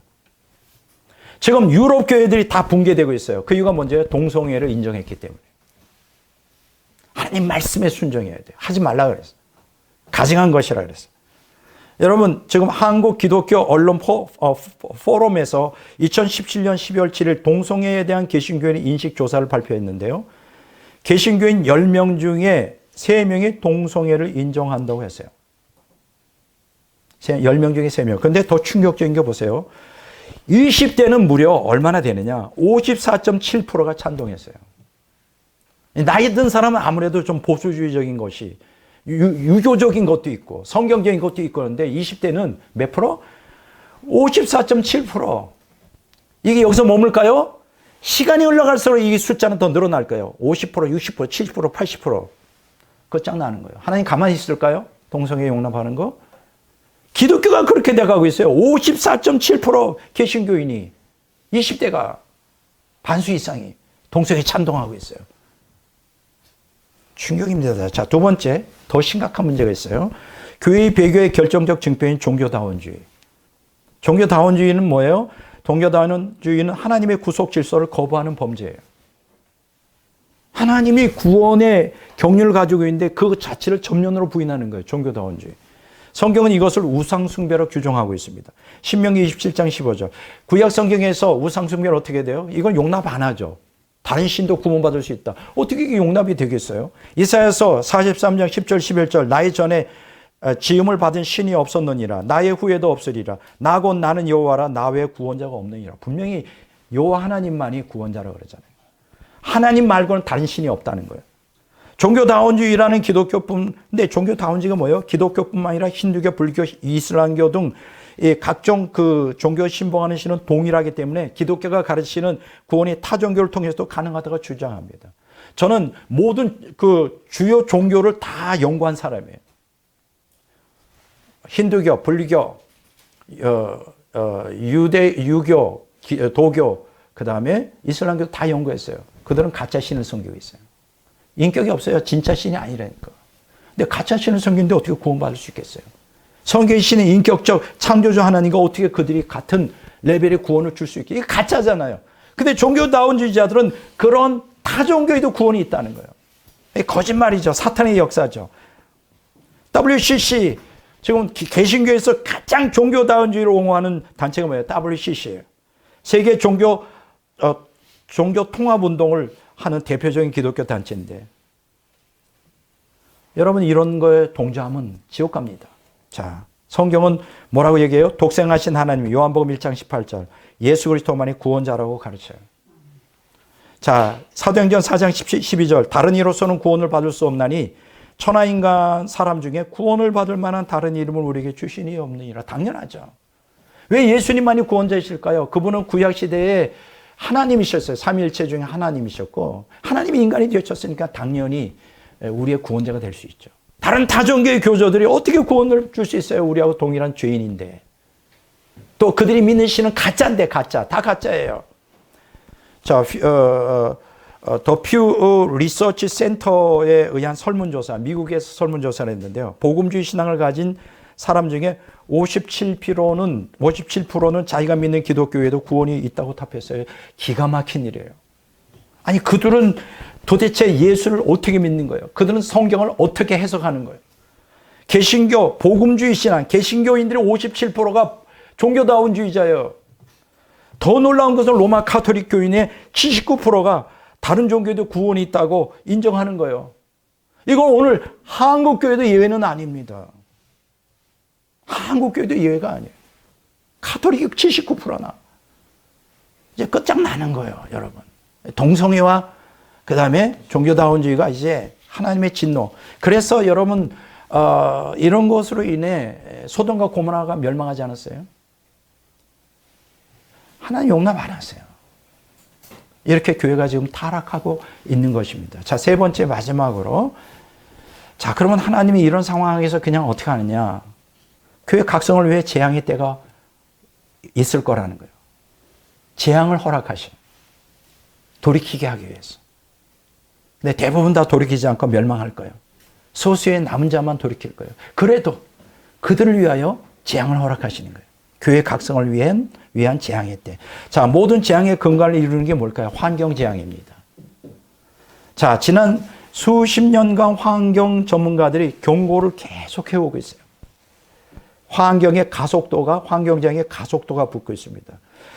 지금 유럽 교회들이 다 붕괴되고 있어요. 그 이유가 뭔지 동성애를 인정했기 때문에. 하나님 말씀에 순종해야 돼요. 하지 말라 그랬어요. 가증한 것이라 그랬어요. 여러분, 지금 한국 기독교 언론 포럼에서 2017년 12월 7일 동성애에 대한 개신교인의 인식조사를 발표했는데요. 개신교인 10명 중에 3명이 동성애를 인정한다고 했어요. 10명 중에 3명. 그런데 더 충격적인 게 보세요. 20대는 무려 얼마나 되느냐? 54.7%가 찬동했어요. 나이 든 사람은 아무래도 좀 보수주의적인 것이 유교적인 것도 있고 성경적인 것도 있고 그런데 20대는 몇 프로? 54.7%. 이게 여기서 머물까요? 시간이 흘러갈수록 이 숫자는 더 늘어날 거예요. 50%, 60%, 70%, 80% 끝장나는 거예요. 하나님 가만히 있을까요? 동성애 용납하는 거? 기독교가 그렇게 돼가고 있어요. 54.7% 개신교인이 20대가 반수 이상이 동성애 찬동하고 있어요. 충격입니다. 자, 두 번째, 더 심각한 문제가 있어요. 교회의 배교의 결정적 증표인 종교다원주의. 종교다원주의는 뭐예요? 종교다원주의는 하나님의 구속 질서를 거부하는 범죄예요. 하나님이 구원의 경륜을 가지고 있는데 그 자체를 전면으로 부인하는 거예요. 종교다원주의. 성경은 이것을 우상숭배로 규정하고 있습니다. 신명기 27장 15절. 구약 성경에서 우상숭배는 어떻게 돼요? 이건 용납 안 하죠. 다른 신도 구원받을 수 있다. 어떻게 이게 용납이 되겠어요? 이사야서 43장 10절 11절 나의 전에 지음을 받은 신이 없었느니라. 나의 후에도 없으리라. 나 곧 나는 여호와라. 나 외에 구원자가 없느니라. 분명히 여호와 하나님만이 구원자라고 그러잖아요. 하나님 말고는 다른 신이 없다는 거예요. 종교다원주의라는 근데 종교다원주의가 뭐예요? 기독교뿐만 아니라 힌두교, 불교, 이슬람교 등 각종 그 종교 신봉하는 신은 동일하기 때문에 기독교가 가르치는 구원이 타 종교를 통해서도 가능하다고 주장합니다. 저는 모든 그 주요 종교를 다 연구한 사람이에요. 힌두교, 불교, 유교, 도교, 그 다음에 이슬람교 다 연구했어요. 그들은 가짜 신을 섬기고 있어요. 인격이 없어요. 진짜 신이 아니라니까. 근데 가짜 신을 섬기는데 어떻게 구원받을 수 있겠어요? 성경의 신의 인격적 창조주 하나님과 어떻게 그들이 같은 레벨의 구원을 줄 수 있게? 이게 가짜잖아요. 근데 종교다원주의자들은 그런 타종교에도 구원이 있다는 거예요. 이게 거짓말이죠. 사탄의 역사죠. WCC, 지금 개신교에서 가장 종교다원주의를 옹호하는 단체가 뭐예요? WCC예요. 세계 종교 통합운동을 하는 대표적인 기독교 단체인데 여러분 이런 거에 동조하면 지옥 갑니다. 자, 성경은 뭐라고 얘기해요? 독생하신 하나님, 요한복음 1장 18절 예수 그리스도만이 구원자라고 가르쳐요. 자, 사도행전 4장 12절 다른 이로서는 구원을 받을 수 없나니 천하인간 사람 중에 구원을 받을 만한 다른 이름을 우리에게 주시니 없느니라. 당연하죠. 왜 예수님만이 구원자이실까요? 그분은 구약시대에 하나님이셨어요. 삼위일체 중에 하나님이셨고 하나님이 인간이 되셨으니까 당연히 우리의 구원자가 될 수 있죠. 다른 타종교의 교조들이 어떻게 구원을 줄 수 있어요? 우리하고 동일한 죄인인데. 또 그들이 믿는 신은 가짜인데 가짜. 다 가짜예요. 자, 더 퓨 리서치 센터에 의한 설문조사, 미국에서 설문조사를 했는데요. 복음주의 신앙을 가진 사람 중에 57%는 자기가 믿는 기독교에도 구원이 있다고 답했어요. 기가 막힌 일이에요. 아니 그들은 도대체 예수를 어떻게 믿는 거예요? 그들은 성경을 어떻게 해석하는 거예요? 개신교, 복음주의 신앙, 개신교인들의 57%가 종교다원주의자예요. 더 놀라운 것은 로마 가톨릭 교인의 79%가 다른 종교에도 구원이 있다고 인정하는 거예요. 이건 오늘 한국교회도 예외는 아닙니다. 한국교회도 예외가 아니에요. 가톨릭이 79%나. 이제 끝장나는 거예요, 여러분. 동성애와 그 다음에 종교다원주의가 이제 하나님의 진노. 그래서 여러분 이런 것으로 인해 소돔과 고모라가 멸망하지 않았어요? 하나님 용납 안 하세요. 이렇게 교회가 지금 타락하고 있는 것입니다. 자, 세 번째 마지막으로 자, 그러면 하나님이 이런 상황에서 그냥 어떻게 하느냐? 교회 각성을 위해 재앙의 때가 있을 거라는 거예요. 재앙을 허락하신. 돌이키게 하기 위해서. 근데 대부분 다 돌이키지 않고 멸망할 거예요. 소수의 남은 자만 돌이킬 거예요. 그래도 그들을 위하여 재앙을 허락하시는 거예요. 교회 각성을 위한 재앙의 때. 자, 모든 재앙의 근간을 이루는 게 뭘까요? 환경 재앙입니다. 자, 지난 수십 년간 환경 전문가들이 경고를 계속 해오고 있어요. 환경 재앙의 가속도가 붙고 있습니다.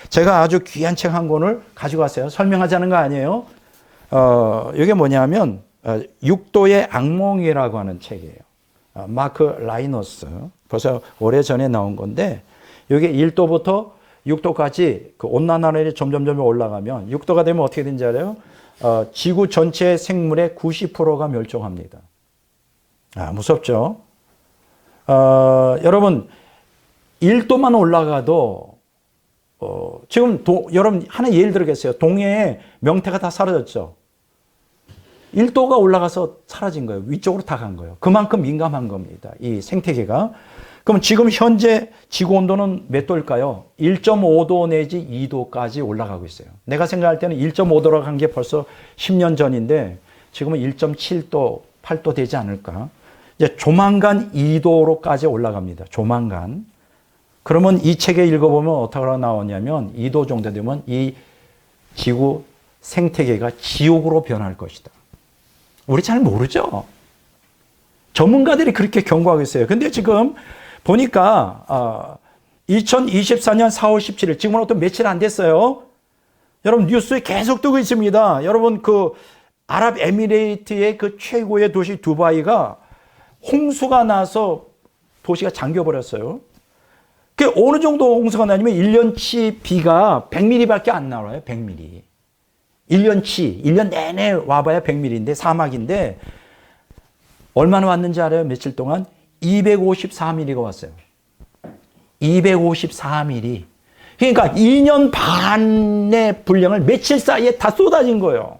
제가 아주 귀한 책 한 권을 가지고 왔어요. 설명하자는 거 아니에요. 이게 뭐냐면 6도의 악몽이라고 하는 책이에요. 마크 라이너스. 벌써 오래전에 나온 건데 이게 1도부터 6도까지 그 온난화율이 점점 올라가면 6도가 되면 어떻게 되는지 알아요? 지구 전체 생물의 90%가 멸종합니다. 무섭죠? 여러분 1도만 올라가도 지금 여러분 하나 예를 들겠어요. 동해에 명태가 다 사라졌죠. 1도가 올라가서 사라진 거예요. 위쪽으로 다 간 거예요. 그만큼 민감한 겁니다. 이 생태계가. 그럼 지금 현재 지구 온도는 몇 도일까요? 1.5도 내지 2도까지 올라가고 있어요. 내가 생각할 때는 1.5도라고 한 게 벌써 10년 전인데 지금은 1.7도, 8도 되지 않을까? 이제 조만간 2도로까지 올라갑니다. 조만간. 그러면 이 책에 읽어보면 어떻게 나오냐면 2도 정도 되면 이 지구 생태계가 지옥으로 변할 것이다. 우리 잘 모르죠? 전문가들이 그렇게 경고하고 있어요. 근데 지금 보니까 2024년 4월 17일, 지금으로부터 며칠 안 됐어요. 여러분 뉴스에 계속 뜨고 있습니다. 여러분 그 아랍에미레이트의 그 최고의 도시 두바이가 홍수가 나서 도시가 잠겨버렸어요. 그 어느 정도 홍수가 나냐면 1년치 비가 100mm밖에 안 나와요. 100mm. 1년 내내 와봐야 100mm인데 사막인데 얼마나 왔는지 알아요? 며칠 동안? 254mm가 왔어요. 254mm. 그러니까 2년 반의 분량을 며칠 사이에 다 쏟아진 거예요.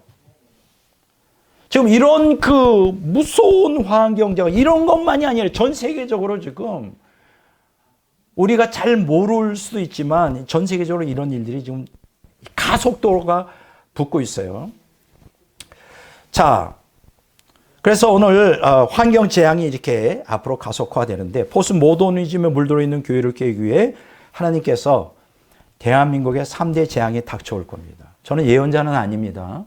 지금 이런 그 무서운 환경재가 이런 것만이 아니라 전 세계적으로 지금 우리가 잘 모를 수도 있지만 전 세계적으로 이런 일들이 지금 가속도가 붙고 있어요. 자, 그래서 오늘 환경 재앙이 이렇게 앞으로 가속화되는데 포스트 모더니즘에 물들어 있는 교회를 깨기 위해 하나님께서 대한민국의 3대 재앙이 닥쳐올 겁니다. 저는 예언자는 아닙니다.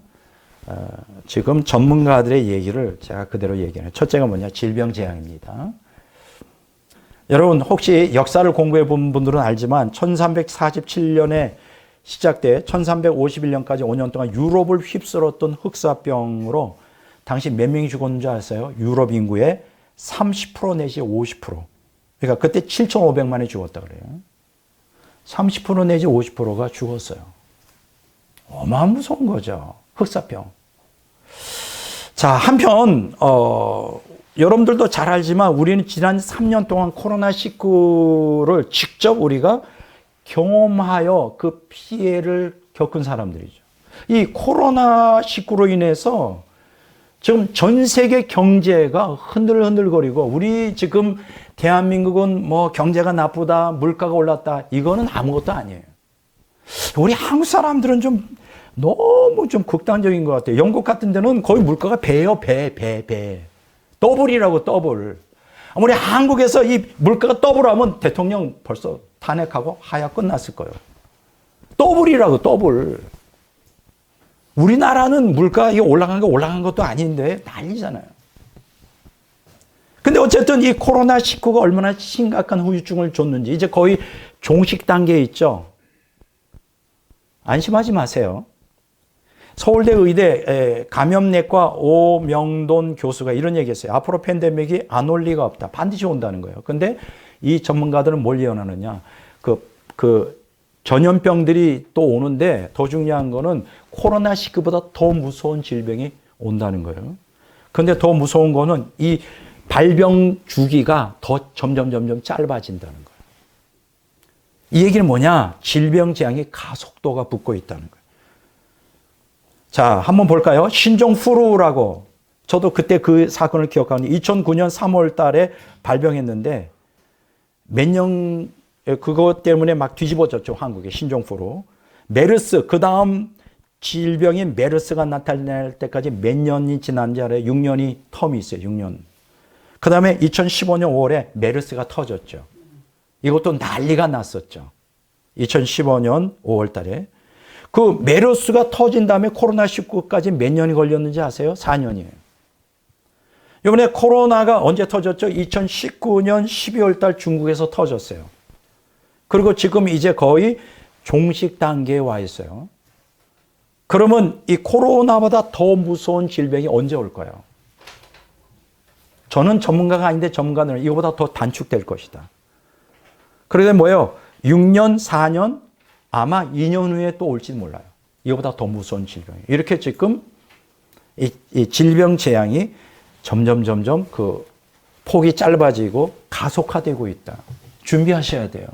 지금 전문가들의 얘기를 제가 그대로 얘기해요. 첫째가 뭐냐? 질병 재앙입니다. 여러분 혹시 역사를 공부해 본 분들은 알지만 1347년에 시작돼 1351년까지 5년 동안 유럽을 휩쓸었던 흑사병으로 당시 몇 명이 죽었는 줄 아세요? 유럽 인구의 30% 내지 50%. 그러니까 그때 7,500만이 죽었다 그래요. 30% 내지 50%가 죽었어요. 어마어마한 무서운 거죠. 흑사병. 자, 한편 여러분들도 잘 알지만 우리는 지난 3년 동안 코로나19를 직접 우리가 경험하여 그 피해를 겪은 사람들이죠. 이 코로나19로 인해서 지금 전 세계 경제가 흔들흔들거리고 우리 지금 대한민국은 뭐 경제가 나쁘다, 물가가 올랐다, 이거는 아무것도 아니에요. 우리 한국 사람들은 좀 너무 좀 극단적인 것 같아요. 영국 같은 데는 거의 물가가 배예요, 배. 더블이라고 더블. 우리 한국에서 이 물가가 더블하면 대통령 벌써 탄핵하고 하야 끝났을 거예요. 더블이라고 더블. 우리나라는 물가 이게 올라간 것도 아닌데 난리잖아요. 근데 어쨌든 이 코로나19가 얼마나 심각한 후유증을 줬는지 이제 거의 종식 단계에 있죠. 안심하지 마세요. 서울대 의대 감염내과 오명돈 교수가 이런 얘기했어요. 앞으로 팬데믹이 안 올 리가 없다. 반드시 온다는 거예요. 근데 이 전문가들은 뭘 예언하느냐. 그 전염병들이 또 오는데 더 중요한 거는 코로나19보다 더 무서운 질병이 온다는 거예요. 근데 더 무서운 거는 이 발병 주기가 더 점점 짧아진다는 거예요. 이 얘기는 뭐냐? 질병 재앙이 가속도가 붙고 있다는 거예요. 자, 한번 볼까요? 신종플루라고 저도 그때 그 사건을 기억하는데 2009년 3월 달에 발병했는데 몇 년 그것 때문에 막 뒤집어졌죠. 한국의 신종포로. 메르스 그 다음 질병인 메르스가 나타날 때까지 몇 년이 지난지 알아요? 6년이 텀이 있어요. 6년. 그 다음에 2015년 5월에 메르스가 터졌죠. 이것도 난리가 났었죠. 2015년 5월 달에. 그 메르스가 터진 다음에 코로나19까지 몇 년이 걸렸는지 아세요? 4년이에요. 이번에 코로나가 언제 터졌죠? 2019년 12월 달 중국에서 터졌어요. 그리고 지금 이제 거의 종식 단계에 와 있어요. 그러면 이 코로나보다 더 무서운 질병이 언제 올까요? 저는 전문가가 아닌데 전문가는 이거보다 더 단축될 것이다. 그런데 뭐예요? 6년, 4년, 아마 2년 후에 또 올지 몰라요. 이거보다 더 무서운 질병이. 이렇게 지금 이 질병 재앙이 점점 그 폭이 짧아지고 가속화되고 있다. 준비하셔야 돼요.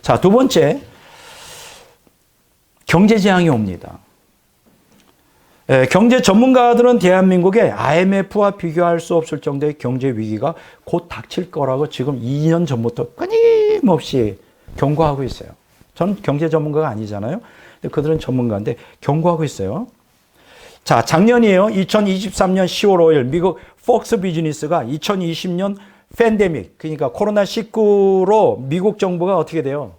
자, 두 번째, 경제 재앙이 옵니다. 경제 전문가들은 대한민국의 IMF와 비교할 수 없을 정도의 경제 위기가 곧 닥칠 거라고 지금 2년 전부터 끊임없이 경고하고 있어요. 저는 경제 전문가가 아니잖아요. 근데 그들은 전문가인데 경고하고 있어요. 자, 작년이에요. 2023년 10월 5일 미국 폭스 비즈니스가 2020년 팬데믹, 그러니까 코로나19로 미국 정부가 어떻게 돼요?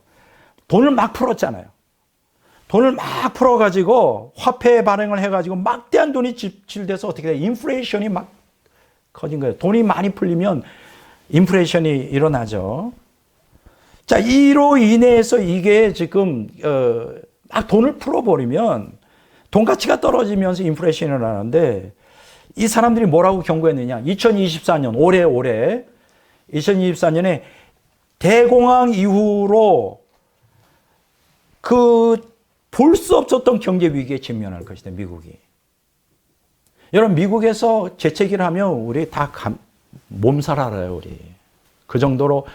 돈을 막 풀었잖아요. 돈을 막 풀어가지고 화폐 발행을 해가지고 막대한 돈이 집필돼서 어떻게 돼요? 인플레이션이 막 커진 거예요. 돈이 많이 풀리면 인플레이션이 일어나죠. 자, 이로 인해서 이게 지금 막 돈을 풀어버리면 돈 가치가 떨어지면서 인플레이션이 일어나는데 이 사람들이 뭐라고 경고했느냐. 2024년 올해 2024년에 대공황 이후로 볼 수 없었던 경제 위기에 직면할 것이다. 미국이. 여러분 미국에서 재채기를 하면 우리 다 몸살 알아요. 우리. 그 정도로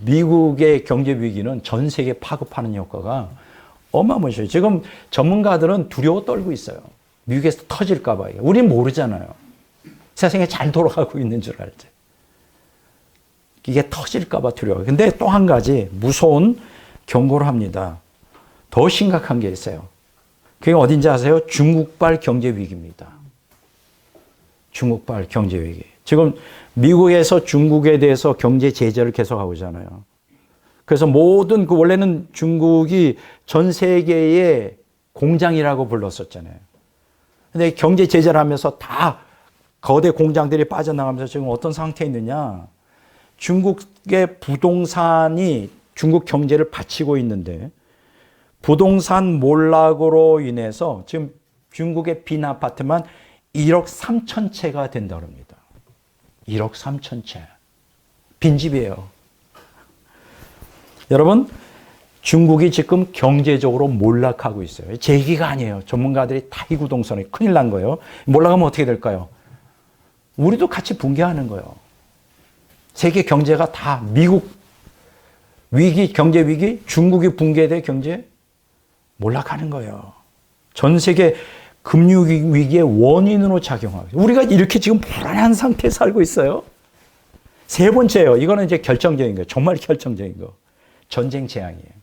미국의 경제 위기는 전 세계 파급하는 효과가 어마무시해요. 지금 전문가들은 두려워 떨고 있어요. 미국에서 터질까 봐. 우린 모르잖아요. 세상에 잘 돌아가고 있는 줄 알지. 이게 터질까 봐 두려워요. 근데 또 한 가지 무서운 경고를 합니다. 더 심각한 게 있어요. 그게 어딘지 아세요? 중국발 경제 위기입니다. 중국발 경제 위기. 지금 미국에서 중국에 대해서 경제 제재를 계속하고 있잖아요. 그래서 모든 원래는 중국이 전 세계의 공장이라고 불렀었잖아요. 근데 경제 제재를 하면서 다 거대 공장들이 빠져나가면서 지금 어떤 상태에 있느냐. 중국의 부동산이 중국 경제를 받치고 있는데 부동산 몰락으로 인해서 지금 중국의 빈 아파트만 1억 3천 채가 된다고 합니다. 1억 3천 채. 빈집이에요. 여러분, 중국이 지금 경제적으로 몰락하고 있어요. 제 얘기가 아니에요. 전문가들이 다 이구동성에 큰일 난 거예요. 몰락하면 어떻게 될까요? 우리도 같이 붕괴하는 거예요. 세계 경제가 다 미국 위기, 경제 위기, 중국이 붕괴돼 경제 몰락하는 거예요. 전 세계 금융 위기의 원인으로 작용하고 우리가 이렇게 지금 불안한 상태에 살고 있어요. 세 번째요. 이거는 이제 결정적인 거예요. 정말 결정적인 거. 전쟁 재앙이에요.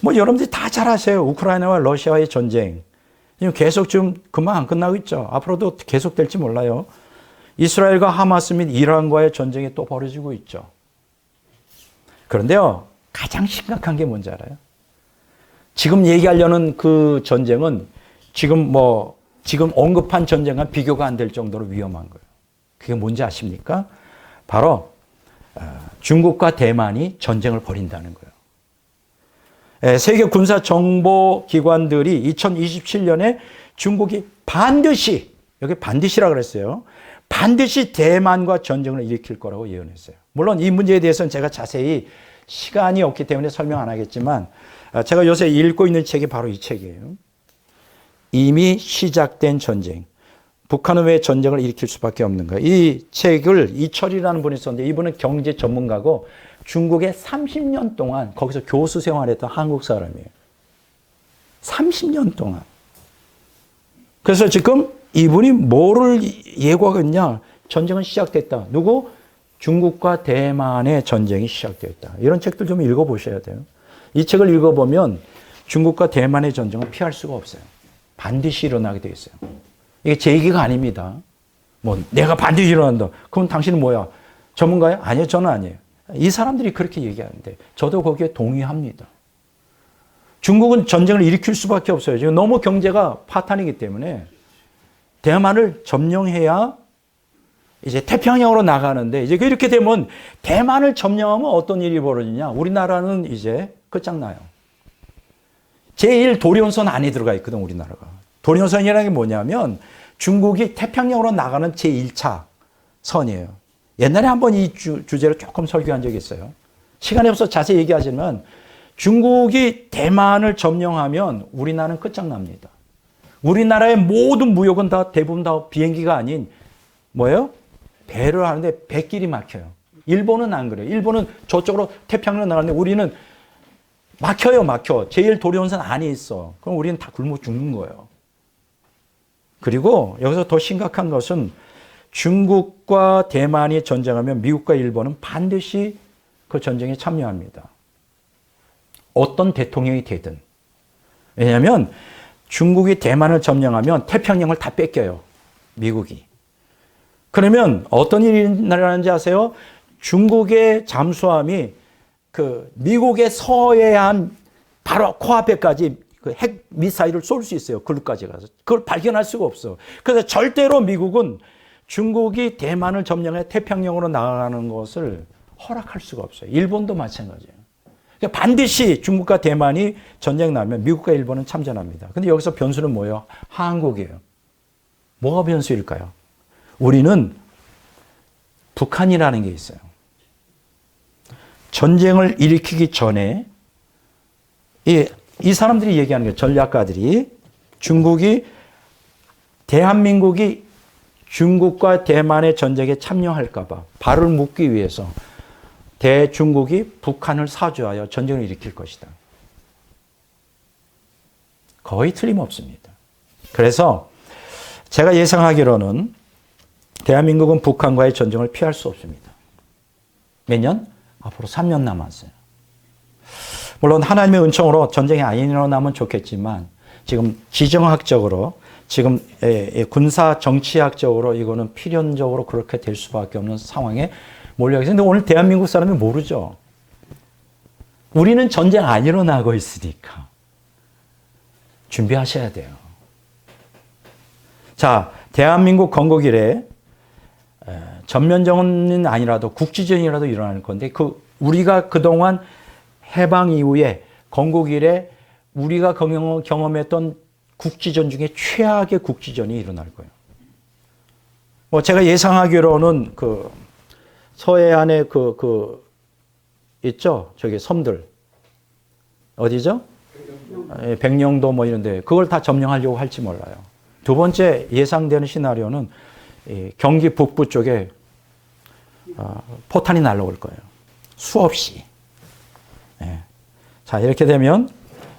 뭐 여러분들이 다 잘 아세요. 우크라이나와 러시아의 전쟁. 계속 지금 금방 안 끝나고 있죠. 앞으로도 계속 될지 몰라요. 이스라엘과 하마스 및 이란과의 전쟁이 또 벌어지고 있죠. 그런데요, 가장 심각한 게 뭔지 알아요? 지금 얘기하려는 그 전쟁은 지금 언급한 전쟁과 비교가 안 될 정도로 위험한 거예요. 그게 뭔지 아십니까? 바로 중국과 대만이 전쟁을 벌인다는 거예요. 세계 군사 정보 기관들이 2027년에 중국이 반드시, 여기 반드시라 그랬어요. 반드시 대만과 전쟁을 일으킬 거라고 예언했어요. 물론 이 문제에 대해서는 제가 자세히 시간이 없기 때문에 설명 안 하겠지만 제가 요새 읽고 있는 책이 바로 이 책이에요. 이미 시작된 전쟁. 북한은 왜 전쟁을 일으킬 수밖에 없는가. 이 책을 이철이라는 분이 썼는데 이분은 경제 전문가고 중국에 30년 동안 거기서 교수 생활했던 한국 사람이에요. 30년 동안. 그래서 지금 이분이 뭐를 예고하겠냐? 전쟁은 시작됐다. 누구? 중국과 대만의 전쟁이 시작되었다. 이런 책들 좀 읽어보셔야 돼요. 이 책을 읽어보면 중국과 대만의 전쟁은 피할 수가 없어요. 반드시 일어나게 돼 있어요. 이게 제 얘기가 아닙니다. 뭐 내가 반드시 일어난다. 그럼 당신은 뭐야? 전문가야? 아니요, 저는 아니에요. 이 사람들이 그렇게 얘기하는데 저도 거기에 동의합니다. 중국은 전쟁을 일으킬 수밖에 없어요. 지금 너무 경제가 파탄이기 때문에 대만을 점령해야 이제 태평양으로 나가는데 이제 이렇게 되면 대만을 점령하면 어떤 일이 벌어지냐? 우리나라는 이제 끝장나요. 제1 도련선 안에 들어가 있거든, 우리나라가. 도련선이라는 게 뭐냐면 중국이 태평양으로 나가는 제1차 선이에요. 옛날에 한번 이 주제로 조금 설교한 적이 있어요. 시간이 없어서 자세히 얘기하지만 중국이 대만을 점령하면 우리나라는 끝장납니다. 우리나라의 모든 무역은 다 대부분 다 비행기가 아닌 뭐예요? 배를 하는데 배길이 막혀요. 일본은 안 그래요. 일본은 저쪽으로 태평양으로 나가는데 우리는 막혀요, 막혀. 제1 도련선 안에 있어. 그럼 우리는 다 굶어 죽는 거예요. 그리고 여기서 더 심각한 것은 중국과 대만이 전쟁하면 미국과 일본은 반드시 그 전쟁에 참여합니다. 어떤 대통령이 되든. 왜냐하면 중국이 대만을 점령하면 태평양을 다 뺏겨요. 미국이. 그러면 어떤 일이 일어나는지 아세요? 중국의 잠수함이 그 미국의 서해안 바로 코앞에까지 그 핵 미사일을 쏠 수 있어요. 그걸까지 가서. 그걸 발견할 수가 없어. 그래서 절대로 미국은 중국이 대만을 점령해 태평양으로 나가는 것을 허락할 수가 없어요. 일본도 마찬가지예요. 그러니까 반드시 중국과 대만이 전쟁 나면 미국과 일본은 참전합니다. 근데 여기서 변수는 뭐예요? 한국이에요. 뭐가 변수일까요? 우리는 북한이라는 게 있어요. 전쟁을 일으키기 전에 이 사람들이 얘기하는 거예요. 전략가들이 대한민국이 중국과 대만의 전쟁에 참여할까 봐 발을 묶기 위해서 대중국이 북한을 사주하여 전쟁을 일으킬 것이다. 거의 틀림없습니다. 그래서 제가 예상하기로는 대한민국은 북한과의 전쟁을 피할 수 없습니다. 몇 년? 앞으로 3년 남았어요. 물론 하나님의 은총으로 전쟁이 안 일어나면 좋겠지만 지금 지정학적으로 지금 군사 정치학적으로 이거는 필연적으로 그렇게 될 수밖에 없는 상황에 몰려 있어요. 근데 오늘 대한민국 사람이 모르죠. 우리는 전쟁 안 일어나고 있으니까 준비하셔야 돼요. 자, 대한민국 건국 이래 전면전은 아니라도 국지전이라도 일어날 건데 우리가 그동안 해방 이후에 건국 이래 우리가 경험했던 국지전 중에 최악의 국지전이 일어날 거예요. 뭐 제가 예상하기로는 그 서해안에 있죠? 저기 섬들. 어디죠? 백령도 뭐 이런데 그걸 다 점령하려고 할지 몰라요. 두 번째 예상되는 시나리오는 경기 북부 쪽에 포탄이 날아올 거예요. 수없이. 자, 이렇게 되면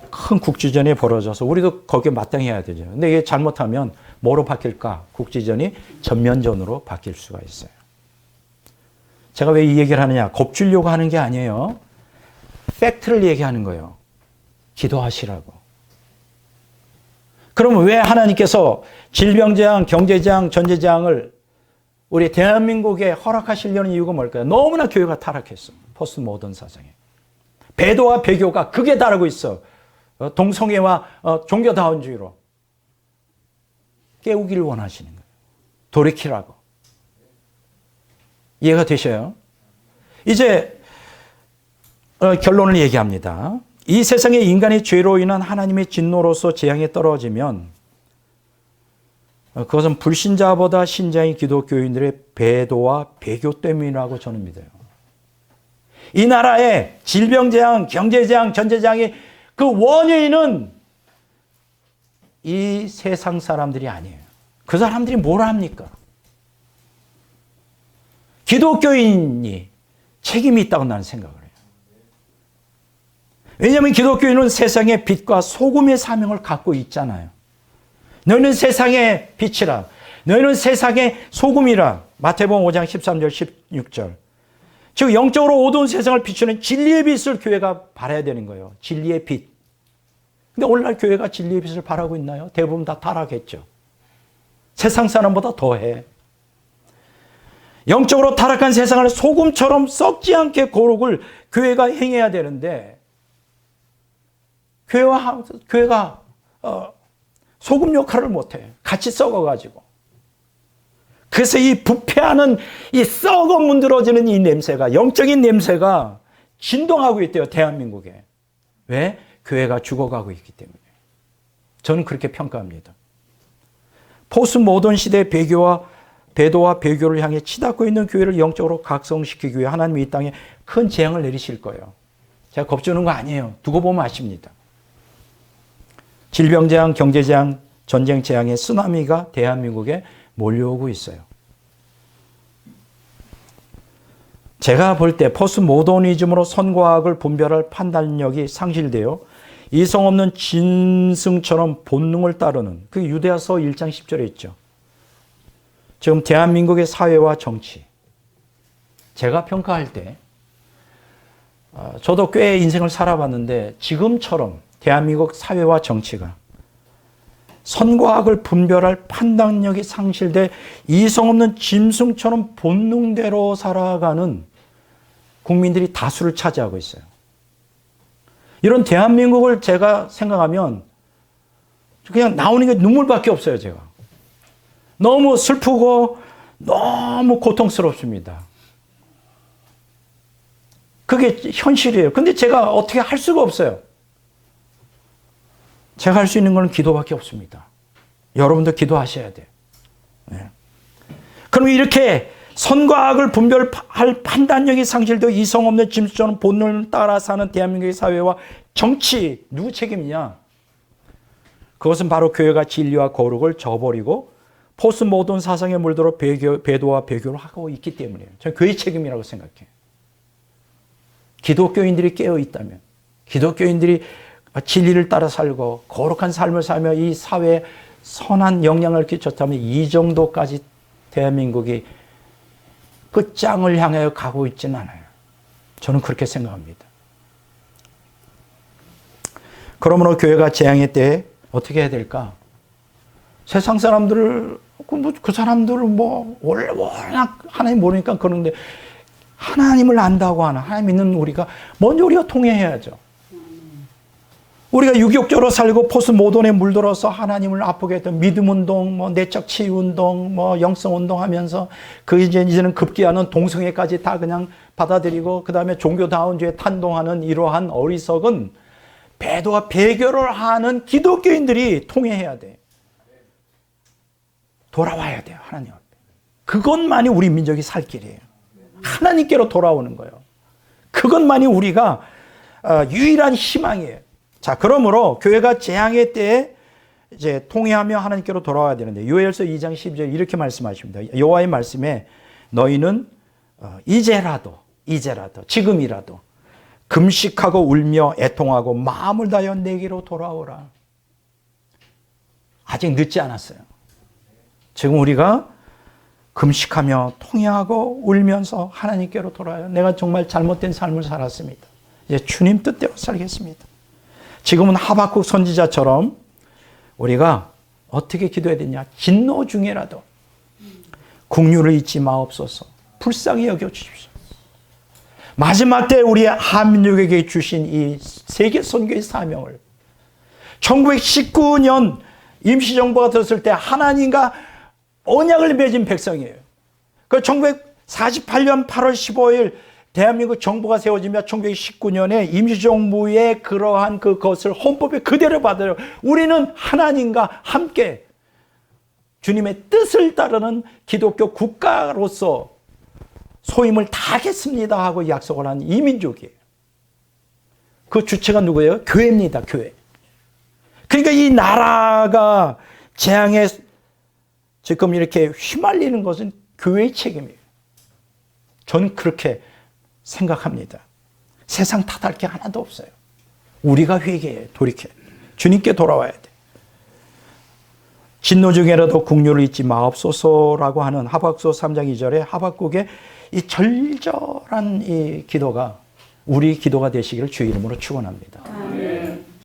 큰 국지전이 벌어져서 우리도 거기에 마땅해야 되죠. 근데 이게 잘못하면 뭐로 바뀔까? 국지전이 전면전으로 바뀔 수가 있어요. 제가 왜 이 얘기를 하느냐? 겁주려고 하는 게 아니에요. 팩트를 얘기하는 거예요. 기도하시라고. 그러면 왜 하나님께서 질병재앙, 경제재앙, 전제재앙을 우리 대한민국에 허락하시려는 이유가 뭘까요? 너무나 교회가 타락했어. 포스트 모던 사상에. 배도와 배교가 극에 달하고 있어. 동성애와 종교다원주의로. 깨우기를 원하시는 거예요. 돌이키라고. 이해가 되셔요? 이제 결론을 얘기합니다. 이 세상에 인간의 죄로 인한 하나님의 진노로서 재앙에 떨어지면 그것은 불신자보다 신자인 기독교인들의 배도와 배교 때문이라고 저는 믿어요. 이 나라의 질병재앙, 경제재앙, 전제재앙이 그 원인은 이 세상 사람들이 아니에요. 그 사람들이 뭘 합니까? 기독교인이 책임이 있다고 나는 생각을 해요. 왜냐하면 기독교인은 세상의 빛과 소금의 사명을 갖고 있잖아요. 너희는 세상의 빛이라. 너희는 세상의 소금이라. 마태복음 5장 13절 16절. 즉 영적으로 어두운 세상을 비추는 진리의 빛을 교회가 발해야 되는 거예요. 진리의 빛. 근데 오늘날 교회가 진리의 빛을 발하고 있나요? 대부분 다 타락했죠. 세상 사람보다 더해. 영적으로 타락한 세상을 소금처럼 썩지 않게 거룩을 교회가 행해야 되는데 교회가 소금 역할을 못해. 같이 썩어가지고. 그래서 이 부패하는 이 썩어 문드러지는 이 냄새가, 영적인 냄새가 진동하고 있대요, 대한민국에. 왜? 교회가 죽어가고 있기 때문에. 저는 그렇게 평가합니다. 포스트 모던 시대의 배도와 배교를 향해 치닫고 있는 교회를 영적으로 각성시키기 위해 하나님이 이 땅에 큰 재앙을 내리실 거예요. 제가 겁주는 거 아니에요. 두고 보면 아십니다. 질병재앙, 경제재앙, 전쟁재앙의 쓰나미가 대한민국에 몰려오고 있어요. 제가 볼 때 포스트 모더니즘으로 선과 악을 분별할 판단력이 상실되어 이성 없는 짐승처럼 본능을 따르는, 그 유대야서 1장 10절에 있죠. 지금 대한민국의 사회와 정치, 제가 평가할 때 저도 꽤 인생을 살아봤는데 지금처럼 대한민국 사회와 정치가 선과 악을 분별할 판단력이 상실돼 이성 없는 짐승처럼 본능대로 살아가는 국민들이 다수를 차지하고 있어요. 이런 대한민국을 제가 생각하면 그냥 나오는 게 눈물밖에 없어요, 제가. 너무 슬프고 너무 고통스럽습니다. 그게 현실이에요. 근데 제가 어떻게 할 수가 없어요. 제가 할 수 있는 건 기도밖에 없습니다. 여러분도 기도하셔야 돼요. 네. 그럼 이렇게 선과 악을 분별할 판단력이 상실되어 이성 없는 짐승처럼 본능을 따라 사는 대한민국의 사회와 정치, 누구 책임이냐? 그것은 바로 교회가 진리와 거룩을 저버리고 포스트 모던 사상에 물들어 배도와 배교를 하고 있기 때문이에요. 저는 교회 책임이라고 생각해요. 기독교인들이 깨어 있다면, 기독교인들이 진리를 따라 살고 거룩한 삶을 살며 이 사회에 선한 영향을 끼쳤다면 이 정도까지 대한민국이 끝장을 향하여 가고 있지는 않아요. 저는 그렇게 생각합니다. 그러므로 교회가 재앙의 때에 어떻게 해야 될까? 세상 사람들을, 그 사람들을 워낙 하나님 모르니까 그러는데 하나님을 안다고 하나, 하나님 믿는 우리가 우리가 통회해야죠. 우리가 유격적으로 살고 포스트 모던에 물들어서 하나님을 아프게 했던 믿음 운동, 내적 치유 운동, 영성 운동 하면서 이제는 급기야는 동성애까지 다 그냥 받아들이고 그 다음에 종교다운주에 탄동하는 이러한 어리석은 배도와 배교를 하는 기독교인들이 통회해야 돼. 돌아와야 돼요, 하나님 앞에. 그것만이 우리 민족이 살 길이에요. 하나님께로 돌아오는 거예요. 그것만이 우리가 유일한 희망이에요. 자, 그러므로 교회가 재앙의 때에 이제 통회하며 하나님께로 돌아와야 되는데 요엘서 2장 12절 이렇게 말씀하십니다. 여호와의 말씀에 너희는 이제라도 지금이라도 금식하고 울며 애통하고 마음을 다하여 내게로 돌아오라. 아직 늦지 않았어요. 지금 우리가 금식하며 통회하고 울면서 하나님께로 돌아와요. 내가 정말 잘못된 삶을 살았습니다. 이제 주님 뜻대로 살겠습니다. 지금은 하박국 선지자처럼 우리가 어떻게 기도해야 되냐? 진노 중에라도 긍휼을 잊지 마옵소서. 불쌍히 여겨주십시오. 마지막 때 우리 한민족에게 주신 이 세계 선교의 사명을 1919년 임시정부가 들었을 때 하나님과 언약을 맺은 백성이에요. 그 1948년 8월 15일 대한민국 정부가 세워지며 1919년에 임시정부의 그러한 그것을 헌법에 그대로 받아요. 우리는 하나님과 함께 주님의 뜻을 따르는 기독교 국가로서 소임을 다하겠습니다 하고 약속을 한 이 민족이에요. 그 주체가 누구예요? 교회입니다. 교회. 그러니까 이 나라가 재앙에 지금 이렇게 휘말리는 것은 교회의 책임이에요. 저는 그렇게 생각합니다. 세상 탓할 게 하나도 없어요. 우리가 회개해, 돌이켜. 주님께 돌아와야 돼. 진노 중에라도 국류를 잊지 마옵소서라고 하는 하박국 3장 2절에 하박국의 이 절절한 이 기도가 우리 기도가 되시기를 주의 이름으로 축원합니다.